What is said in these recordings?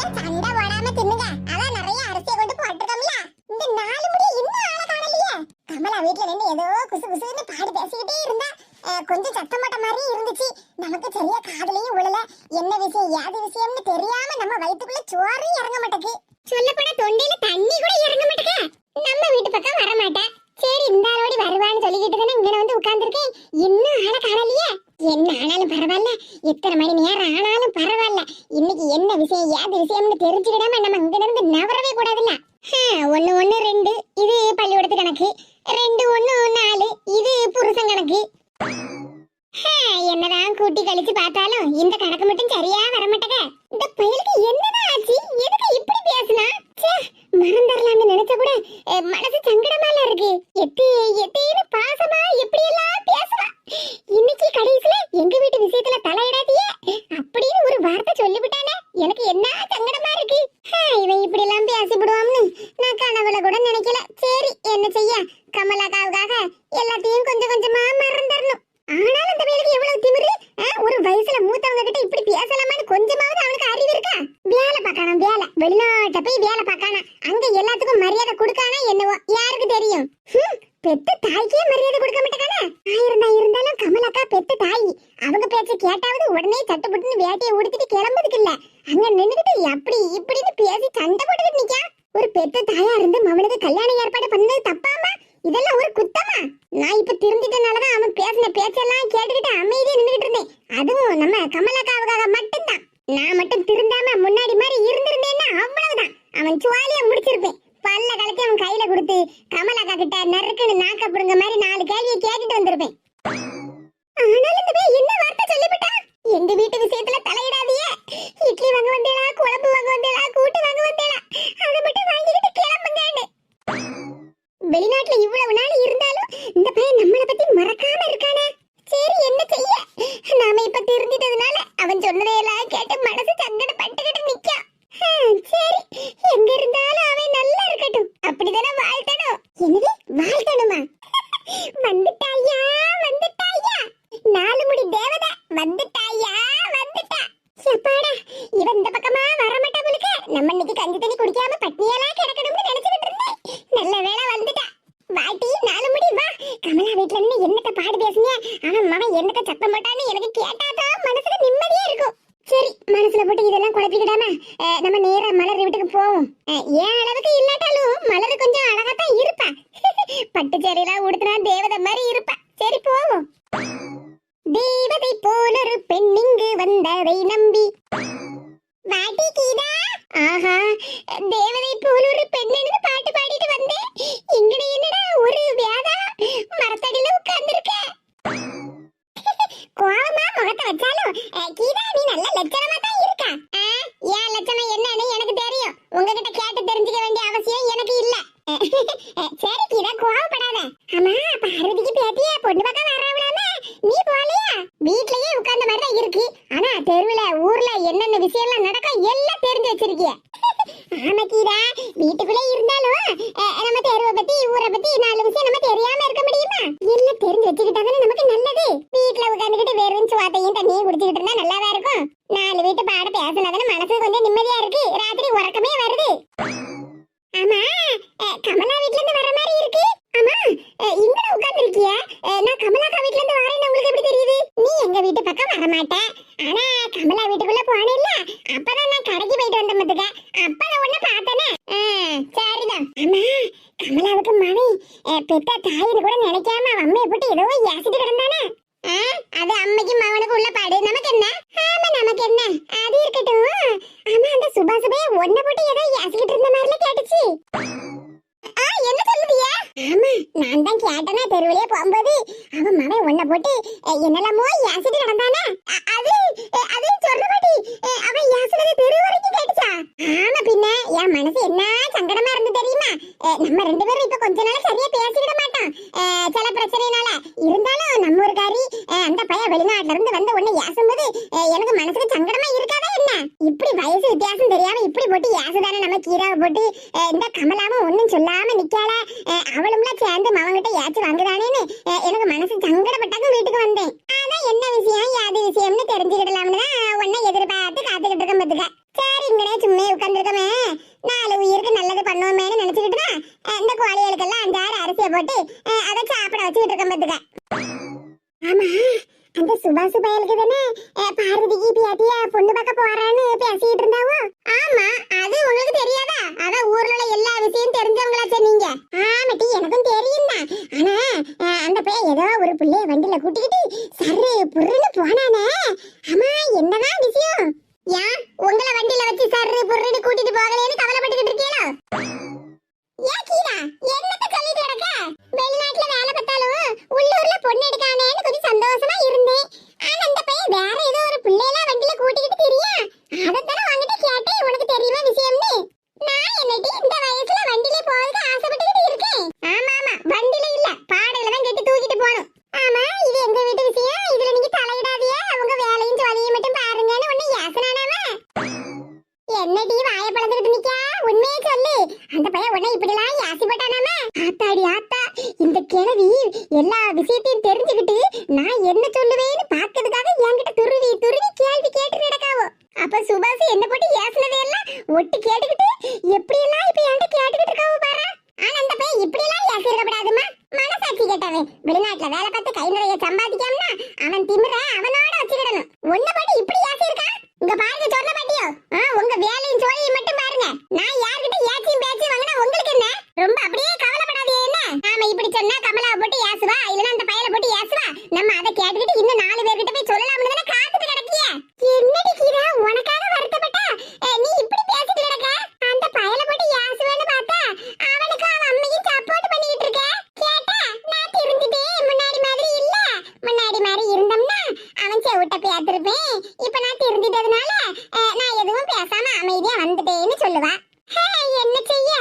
ஏன் சண்டை போடாம தின்னுங்க. அதான் நிறைய அரிசியை கொண்டு போட்டுருக்கோம்ல. இந்த 4 முடி இன்னும் ஆள காணலையே. கமலா வீட்ல நின்னு ஏதோ குசு குசுன்னு பாடு பேசிக்கிட்டே இருந்தா. கொஞ்சம் சத்தம் போட்ட மாதிரி இருந்துச்சு. நமக்கு சரியா காதுலயும் உழல. என்ன விஷயம் ஏது விஷயம்னு தெரியாம நம்ம வயித்துக்குள்ள சோறு இறங்க மாட்டேங்குது. சொல்லப்போனா தொண்டையில தண்ணி கூட இறங்க மாட்டேங்க. நம்ம வீட்டு பக்கம் வர மாட்டேன். சரி இந்த ஆளோடி வருவான்னு சொல்லிக்கிட்டு தானே இங்க வந்து உட்கார்ந்துருக்கேன். இன்னும் ஆள காணலையே. என்ன ஆனாலும் பரவாயில்ல, எத்தனை மணி நேரம் ஆனாலும் பரவாயில்ல. இன்னைக்கு என்ன விஷயம் ஏது விஷயம்னு தெரிஞ்சுக்கிடாம நம்ம இங்க இருந்து நவரவே கூடாதுல்ல. 1 1 2 இது பள்ளிக்கூடத்து கணக்கு, 2 1 4 இது புருஷன் கணக்கு. என்னதான் கூட்டி கழிச்சு பார்த்தாலும் இந்த கணக்கு மட்டும் சரியா வர மாட்டேங்க. இந்த பையலுக்கு என்னதான் ஆச்சு? எதுக்கு இப்படி பேசுனா? மறந்துடலாம்னு நினைச்ச கூட மனசு சங்கடமால இருக்கு. எத்தேன்னு பாசமா எப்படி எல்லாம் பேசுறா. இன்னைக்கு கடைசியில எங்க வீட்டு விஷயத்துல தலையிடாதியே அப்படின்னு ஒரு வார்த்தை சொல்லிவிட்டானே. எனக்கு என்ன சங்கடமா இருக்கு. இவன் இப்படி எல்லாம் பேசிவிடுவான்னு நான் கனவுல கூட நினைக்கல. சரி என்ன செய்ய, கமலாக்காவுக்காக எல்லாத்தையும் கொஞ்சம் கொஞ்சமா மறந்துடணும். ஆனாலும் அந்த வேலைக்கு எவ்வளவு திமிரு. ஒரு வயசுல மூத்தவங்க கிட்ட இப்படி பேசலாமான்னு கொஞ்சமாவது அவனுக்கு அறிவு இருக்கா? வேலை பார்க்கானா, வேலை வெளிநாட்ட போய் வேலை பார்க்கானா, அங்க எல்லாத்துக்கும் மரியாதை கொடுக்கானா என்னவோ யாருக்கு தெரியும். பெத்த தாய்க்கே மரியாதை கொடுக்க மாட்டேங்கானா? இருந்தாலும் கமலாக்கா பெத்த தாய், அவங்க பேச்ச கேட்டாவது உடனே சட்டுப்பட்டுன்னு வேட்டையை உடுத்திட்டு கிளம்புறதுக்கு இல்ல, அங்க நின்னுகிட்டு அப்படி இப்படின்னு பேசி சண்டை போட்டுக்கிட்டு நிக்கா. ஒரு பெத்த தாயா இருந்து மவனுக்கு கல்யாணம் ஏற்பாடு பண்ணது தப்பாமா? இதெல்லாம் ஒரு குத்தமா? நான் இப்ப திருந்திட்டனாலதான் அவன் பேசின பேச்செல்லாம் கேட்டுக்கிட்டு அமைதியா நின்னுகிட்டு இருந்தேன். அதுவும் நம்ம கமலாக்காவுக்காக மட்டும்தான். நான் மட்டும் திருந்தாம முன்னாடி மாதிரி இருந்திருந்தேன்னா அவ்வளவுதான், அவன் சுவாலியா முடிச்சிருப்பேன். பல்ல கலத்தி அவன் கையில கொடுத்து கமலாக்கா கிட்ட நறுக்குன்னு நாக்க புடுங்க மாதிரி 4 கேள்வியை கேட்டுட்டு வந்திருப்பேன். ஆனாலும் இந்த பேர் என்ன வார்த்தை சொல்லிவிட்டா? எங்க வீட்டு விஷயத்துல தலையிடாதியே. இட்லி வாங்க வந்தேளா, குழம்பு வாங்க வந்தேளா, கூட்டு வாங்க வந்தேளா, அதை மட்டும் வாங்கிக்கிட்டு கிளம்புங்கன்னு. வெளிநாட்டுல இவ்வளவு நாள் இருந்தாலும் இந்த பையன் நம்மளை பத்தி மறக்காம இருக்கானே. சரி என்ன செய்ய, நாம இப்ப திருந்திட்டதுனால அவன் சொன்னதையெல்லாம் கேட்டு மனசு சங்கடப்பட்டுக்கிட்டு நிக்கா. சரி எங்க இருந்தாலும் அவன் நல்லா இருக்கட்டும், அப்படிதானே வாழ்த்தணும். என்னது வாழ்த்தணுமா? வந்துட்டாயா வந்துட்டாயா, 4 முடி தேவதை வந்துட்டாயா வந்துட்டா. எப்பாடா இவன் இந்த பக்கமா வரமாட்டா போலுக்க. நம்ம இன்னைக்கு கஞ்சி தண்ணி குடிக்காம பட்னியெல்லாம் கிடக்கணும்னு நினைச்சுக்கிட்டு இருந்தேன். நல்ல வேளை வந்துட்டா. வாட்டி 4 முடி வா. கமலா வீட்டுல இருந்து என்னத்த பாடு பேசுங்க, அவன் மகன் என்னத்த சத்தம் போட்டான்னு எனக்கு கேட்டாதான் மனசுக்கு நிம்மதியா இருக்கும். சரி மனசுல போட்டு இதெல்லாம் குழப்பிக்கிடாம நம்ம நேரா மலர் வீட்டுக்கு போவோம். ஏன் அளவுக்கு இல்லாட்டாலும் மலர் கொஞ்சம் அழகாத்தான் இருப்பா. பட்டு சேரியெல்லாம் உடுத்தினா தேவதை மாதிரி இருப்பா. சரி போவோம். தேவதை போல ஒரு பெண் இங்கு வந்ததை நம்பி வாட்டி கீதா. ஆஹா, தேவதை போல ஒரு பெண்ணுன்னு பாட்டு பாடிட்டு வந்தேன். இங்கட என்னடா ஒரு வியாதா மரத்தடியில உட்கார்ந்துருக்க. கோவமா முகத்தை வச்சாலும் கீதா நீ நல்ல லட்சணமா தான் இருக்கா. ஏன் லட்சணம் என்னன்னு எனக்கு தெரியும். உங்ககிட்ட கேட்டு தெரிஞ்சுக்க வேண்டிய அவசியம் எனக்கு இல்ல. சரி கீதா கோவப்படாத. ஆமா பார்வதிக்கு பேத்திய பொண்ணு பக்கம் வரவளாம நீ போலையா? வீட்லயே உட்கார்ந்த மாதிரி தான் இருக்கு. ஆனா தெருவுல ஊர்ல என்னென்ன விஷயம் எல்லாம் நடக்கும் எல்லாம் தெரிஞ்சு வச்சிருக்கிய. ஆமா கீதா, வீட்டுக்குள்ளே இருந்தாலும் நம்ம தெருவை பத்தி ஊரை பத்தி 4 விஷயம் நம்ம தெரியாம இருக்க முடியுமா? எல்லாம் தெரிஞ்சு வச்சுக்கிட்டாதானே நமக்கு நல்லது. வீட்டுல உட்காந்துக்கிட்டு வெறும் சுவாத்தையும் தண்ணியும் குடிச்சுக்கிட்டு இருந்தா நல்லாவா இருக்கும்? 4 வீட்டு பாட பேசினாதானே மனசு கொஞ்சம் நிம்மதியா இருக்கு. ராத்திரி உறக்கமே வருது. ஆமா கமலா வீட்ல இருந்து வர மாதிரி இருக்கு. ஆமா இங்கட உட்கார்ந்திருக்கிய. நான் கமலாக்கா வீட்ல இருந்து வரேன்னு உங்களுக்கு எப்படி தெரியுது? நீ எங்க வீட்டு பக்கம் வர மாட்ட. ஆனா கமலா வீட்டுக்குள்ள போனேல்ல, அப்பதான் நான் கடைக்கு போயிட்டு வந்த மத்துக்க. அப்ப நான் உன்னை பார்த்தேனே. சரிதான். ஆமா கமலாவுக்கு மகன் பெத்த தாயின்னு கூட நினைக்காம அவன் அம்மையை போட்டு ஏதோ ஏசிட்டு கிடந்தானே. அது அம்மைக்கு மகனுக்கு உள்ள பாடு, நமக்கு என்ன? ஆமா நமக்கு என்ன, அது இருக்கட்டும். ஆமா அந்த சுபாசுபே ஒன்ன போட்டு ஏதோ ஏசிக்கிட்டு இருந்த மாதிரில கேட்டுச்சு. என்ன சொல்லுதியா? ஆமா நான் தான் கேட்டனா தெருவிலே போகும்போது அவன் மகன் ஒன்ன போட்டு என்னெல்லாமோ ஏசிட்டு கிடந்தானே. அது சொல்றபடி அவன் ஏசினது தெரு வரைக்கும் கேட்டுச்சா? ஆமா பின்ன என் மனசு என்ன சங்கடமா இருந்து தெரியுமா? நம்ம 2 பேரும் இப்ப கொஞ்ச நாள் சரியா பேசிக்கிட மாட்டோம் சில பிரச்சனைனால. இருந்தாலும் நம்ம ஒரு காரி அந்த பையன் வெளிநாட்டுல இருந்து வந்து ஒண்ணு ஏசும்போது எனக்கு மனசுக்கு சங்கடமா இருக்காதா என்ன? இப்படி வயசு வித்தியாசம் தெரியாம இப்படி போட்டு ஏசுதானே நம்ம கீராவை போட்டு இந்த கமலாவும் ஒன்னும் சொல்லாம நிக்கால. அவளும்லாம் சேர்ந்து மவங்கிட்ட ஏச்சு வாங்குதானேன்னு எனக்கு மனசு சங்கடப்பட்டாக்க வீட்டுக்கு வந்தேன். ஆனா என்ன விஷயம் யாது விஷயம்னு தெரிஞ்சுக்கிடலாம்னு தான் உன்னை எதிர்பார்த்து காத்துக்கிட்டு இருக்க பத்துக்க. சரி இங்கனே சும்மா உட்கார்ந்துருக்கமே 4 உயிருக்கு நல்லது பண்ணுவோமேன்னு நினைச்சுக்கிட்டு இந்த கோழிகளுக்கெல்லாம் 5-6 அரிசியை போட்டு அதை சாப்பிட வச்சுக்கிட்டு இருக்கேன் பாத்துக்க. ஆமா அந்த சுபாசு பயலுக்கு தானே பார்வதிக்கு பியாத்தியா பொண்ணு பார்க்க போறான்னு பேசிட்டு இருந்தாவோ? ஆமா அது உங்களுக்கு தெரியாதா? அதான் ஊர்ல உள்ள எல்லா விஷயம் தெரிஞ்சவங்களாச்சே நீங்க. ஆமாட்டி எனக்கும் தெரியும் தான். ஆனா அந்த பையன் ஏதோ ஒரு பிள்ளைய வண்டியில கூட்டிக்கிட்டு சர்ரு புர்ருன்னு போனானே. ஆமா என்னதான் விஷயம்? ஏன் உங்களை வண்டியில வச்சு சர்ரு புர்ருன்னு கூட்டிட்டு போகலைன்னு கவலைப்பட்டுக்கிட்டு இருக்கீங்களோ? ஏன் கீரா என்னத்த சொல்லிட்டு கிடக்க? வெளிநாட்டுல வேலை பார்த்தாலும் உள்ளூர்ல பொண்ணு எடுக்கானேன்னு கொஞ்சம் சந்தோஷமா இருந்தேன். ஆனா அந்த பையன் வேற ஏதோ ஒரு பிள்ளையெல்லாம் வண்டியில கூட்டிக்கிட்டு தெரியா? அதத்தானே வாங்கிட்டு கேட்டேன் உனக்கு தெரியுமா விஷயம்னு. நான் என்னடி இந்த வயசுல வண்டியில போறதுக்கு ஆசைப்பட்டுக்கிட்டு இருக்கேன். ஆமா ஆமா வண்டியில இல்ல பாடையில தான் கட்டி தூக்கிட்டு போகணும். ஆமா இது எங்க வீட்டு விஷயம், இதுல நீங்க தலையிடாதீங்க, உங்க வேலையும் ஜோலியும் மட்டும் பாருங்கன்னு ஒண்ணு யாசனானாமா. என்னடி வாயை பழந்துக்கிட்டு நிக்கா? உண்மையே சொல்லு, அந்த பையன் உன்னை இப்படிலாம் யாசிப்பட்டானாமா? ஆத்தாடி ஆத்தா, இந்த கிழவி எல்லா விஷயத்தையும் தெரிஞ்சுக்கிட்டு நான் என்ன சொல்லுவேன்னு பாக்கிறதுக்காக என்கிட்ட துருவி துருவி கேள்வி கேட்டு நடக்காவோ. அப்ப சுபாஷ் என்ன போட்டு ஏசுனதே எல்லாம் ஒட்டு கேட்டுக்கிட்டு எப்படி எல்லாம் இப்ப என்கிட்ட கேட்டுக்கிட்டு இருக்காவோ பாரு. ஆனா அந்த பையன் இப்படி எல்லாம் ஏசிருக்கப்படாதுமா. மனசாட்சி கேட்டவன் வெளிநாட்டுல வேலை பார்த்து கை நிறைய சம்பாதிக்காமனா அவன் திமிர அவனோட வச்சுக்கிடணும். ஒன்ன போட்டு இப்படி ஏசிருக்கான். இங்க பாருங்க சொன்ன மாட்டியோ, உங்க வேலையும் சோழியும் மட்டும் பாருங்க. நான் யார்கிட்ட ஏச்சியும் பேச்சு வாங்கினா உங்களுக்கு என்ன? ரொம்ப அப்படியே கவலைப்படாதீங்க. என்ன நாம இப்படி சொன்னா கமலாவை போட்டு ஏசுவா, இல்லனா அந்த பையல போட்டு ஏசுவா. நம்ம அதை கேட்டுக்கிட்டு இன்னும் 4 பேர்கிட்ட போய் சொல்லலாம்னு தானே காத்துட்டு கிடக்கிய. என்னடி கீரா உனக்காக வருத்தப்பட்டா நீ இப்படி பேசிட்டு கிடக்க? அந்த பையல போட்டு ஏசுவேன்னு பார்த்தா அவனுக்கு அவன் அம்மையும் சப்போர்ட் பண்ணிட்டு இருக்க. கேட்டா நான் தெரிஞ்சுட்டேன், முன்னாடி மாதிரி இல்ல. முன்னாடி மாதிரி இருந்தோம்னா அவன் செவிட்ட பேத்திருப்பேன். இப்ப நான் தெரிஞ்சிட்டதுனால நான் எதுவும் பேசாம அமைதியா வந்துட்டேன்னு சொல்லுவா. என்ன செய்ய,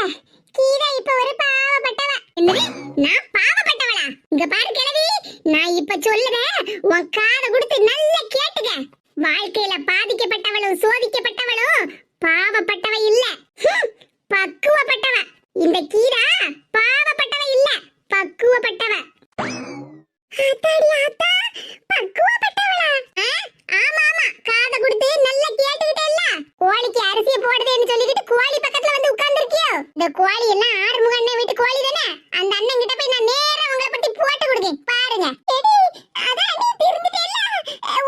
கீதா இப்ப ஒரு பாவப்பட்டவ. என்னது நான் பாவப்பட்டவளா? இங்க பாரு கிழவி, நான் இப்ப சொல்லுறேன் உன் காதை கொடுத்து நல்லா கேட்டுக்க. வாழ்க்கையில பாதிக்கப்பட்டவளும் சோதிக்கப்பட்டவளும் பாவப்பட்டவ இல்ல, பக்குவப்பட்டவ. இந்த கீதா பாவப்பட்டவ இல்ல, பக்குவப்பட்டவ. ஆத்தாடி ஆத்தா, பக்குவப்பட்டவளா? ஆமா ஆமா, காதை கொடுத்து நல்லா கேட்டுக்கிட்டேல்ல. கோழிக்கு அரிசியை போடுதேன்னு சொல்லிக்கிட்டு கோழி பக்கத்துல வந்து உட்கார்ந்திருக்கியோ? இந்த கோழி எல்லாம் ஆறுமுக அண்ணன் வீட்டு கோழி தானே. அந்த அண்ணன் கிட்ட போய் நான் நேரா உங்களை பத்தி போட்டு கொடுக்கேன் பாருங்க. எடி அதான் நீ திருந்துட்டேல்ல,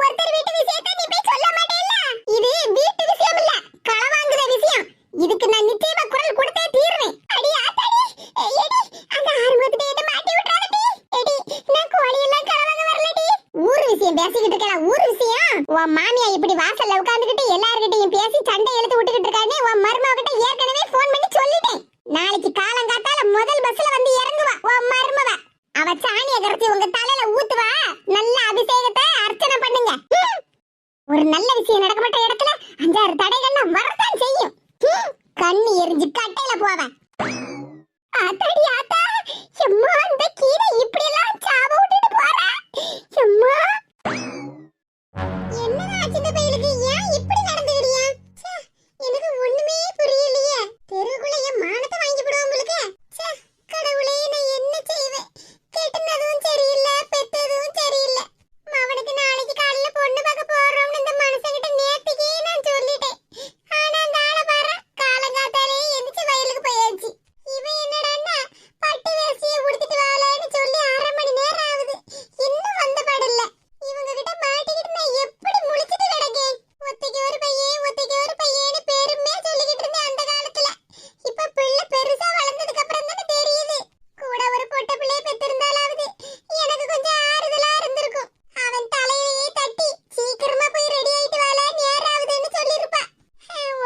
ஒருத்தர் வீட்டு விஷயத்தை நீ போய் சொல்ல மாட்டேல்ல. இது வீட்டு விஷயம் இல்ல, களவாங்குற விஷயம். இதுக்கு நான் நிச்சயமா குரல் கொடுத்தே தீருவேன். அடி ஆத்தாடி, எடி அந்த ஆறுமுகத்திட்ட என்ன மாட்டி விட்டுறாதடி. எடி நான் கோழி எல்லாம் களவாங்க வரலடி. ஊர் விஷயம் பேசிக்கிட்டு இருக்கலாம். ஊர் விஷயம் உன் மாமியா இப்படி வாசல்ல உட்கார்ந்துகிட்டு எல்லார்கிட்டயும் பேசி சண்டை இழுத்து விட்டுக்கிட்டு இருக்கானே உன் மருமக கிட்ட ஏற்கனவே போன் பண்ணி சொல்லிட்டேன். நாளைக்கு காலங்காத்தால முதல் பஸ்ல வந்து இறங்குவா உன் மருமவ. அவ சாணியை கரைச்சி உங்க தலையில ஊத்துவா. நல்ல அபிஷேகத்தை அர்ச்சனை பண்ணுங்க. ஒரு நல்ல விஷயம் நடக்க மாட்ட இடத்துல 5-6 தடைகள்லாம் வரத்தான் செய்யும். கண்ணு எரிஞ்சு கட்டையில போவேன். ஆத்தாடி ஆத்தா, எம்மா இந்த கீரை இப்படி எல்லாம் சாப விட்டுட்டு போறா. எம்மா என்னடா சின்ன பையலுக்கு ஏன் இப்படி நடந்துக்கிறியா? எனக்கு ஒண்ணுமே புரியலையே. தெருக்குள்ள என் மானத்தை வாங்கி விடுவோம் உங்களுக்கு. கடவுளே நான் என்ன செய்வேன்? கெட்டுனதும் சரியில்லை, பெத்ததும் சரியில்லை. அவனுக்கு நாளைக்கு காலையில பொண்ணு பார்க்க போறோம்னு இந்த மனுஷங்கிட்ட நேத்திக்கே நான் சொல்லிட்டேன். ஆனா அந்த ஆளை பாரு, காலங்காத்தாலே எந்திரிச்சு வயலுக்கு போயாச்சு. இவன் என்னடான்னா பட்டு வேஷ்டியை உடுத்திட்டு வாழன்னு சொல்லி 1/2 மணி நேரம் ஆகுது, இன்னும் வந்த பாடில்ல. இவங்க கிட்ட மாட்டிக்கிட்டு நான் எப்படி முழிச்சிட்டு கிடக்கேன்? ஒத்தைக்கு ஒரு பையன் ஒத்தைக்கு ஒரு பையன்னு பெருமையா சொல்லிக்கிட்டு இருந்தேன் அந்த காலத்துல. இப்ப பிள்ளை பெருசா வளர்ந்ததுக்கு அப்புறம் தானே தெரியுது. கூட ஒரு பொட்ட பிள்ளைய பெற்றிருந்தாலாவது எனக்கு கொஞ்சம் ஆறுதலா இருந்திருக்கும். அவன் தலையிலேயே தட்டி சீக்கிரமா போய் ரெடி ஆயிட்டு வாழ நேரம் ஆகுதுன்னு சொல்லிருப்பா.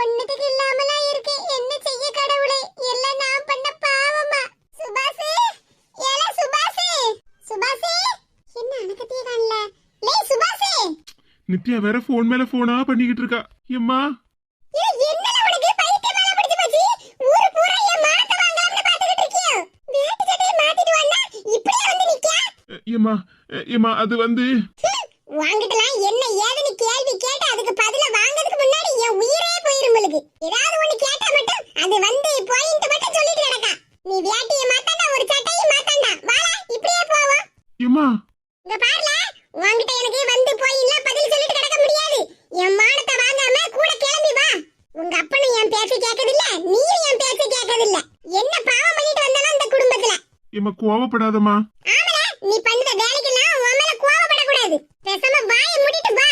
ஒண்ணுத்துக்கு இல்லாமலாம் இருக்கேன். என்ன செய்ய கடவுளே, எல்லாம் நான் பண்ண பாவமா. சுபாசே, ஏல சுபாசே, சுபாசே, என்ன அனக்கத்தியே காணல? லே சுபாசே. நித்யா வேற போன் மேல போனா பண்ணிக்கிட்டு இருக்கா. எம்மா என்னல உனக்கு பைத்தியம் மேல பிடிச்சு போச்சு? ஊரு பூரா என் மானத்தை வாங்கலாம்னு பாத்துக்கிட்டு இருக்கியோ? வேட்டு சட்டையை மாத்திட்டு வந்தா இப்படியே வந்து நிக்க? எம்மா எம்மா அது வந்து வாங்கிட்டலாம் என்ன ஏதுன்னு கேள்வி கேட்டு அதுக்கு பதில வாங்குறதுக்கு முன்னாடி என் உயிரே போயிரும் உங்களுக்கு. ஏதாவது ஒண்ணு கேட்டா மட்டும் அது வந்து பாயிண்ட் மட்டும் சொல்லிட்டு கிடக்கா. நீ வேட்டியை மாத்தாண்டா ஒரு சட்டையை மாத்தாண்டா வாடா இப்படியே போவோம். எம்மா இங்க பாருல, உன்கிட்ட எனக்கு வந்து போய் இல்ல பதில் சொல்லிட்டு கிடக்க முடியாது. என் மானத்தை வாங்காம கூட கிளம்பி வா. பேச்ச கேட்கதில்ல, நீயும் என் பேச்ச கேட்கதில்ல. என்ன பாவம் பண்ணிட்டு வந்தாலும் அந்த குடும்பத்துல. ஏமா கோவப்படாதம்மா. ஆமாடா, நீ பண்ணுற வேலைக்கெல்லாம் உன் மேல கோவப்படக்கூடாது. பேசாம வாயை மூடிட்டு வா.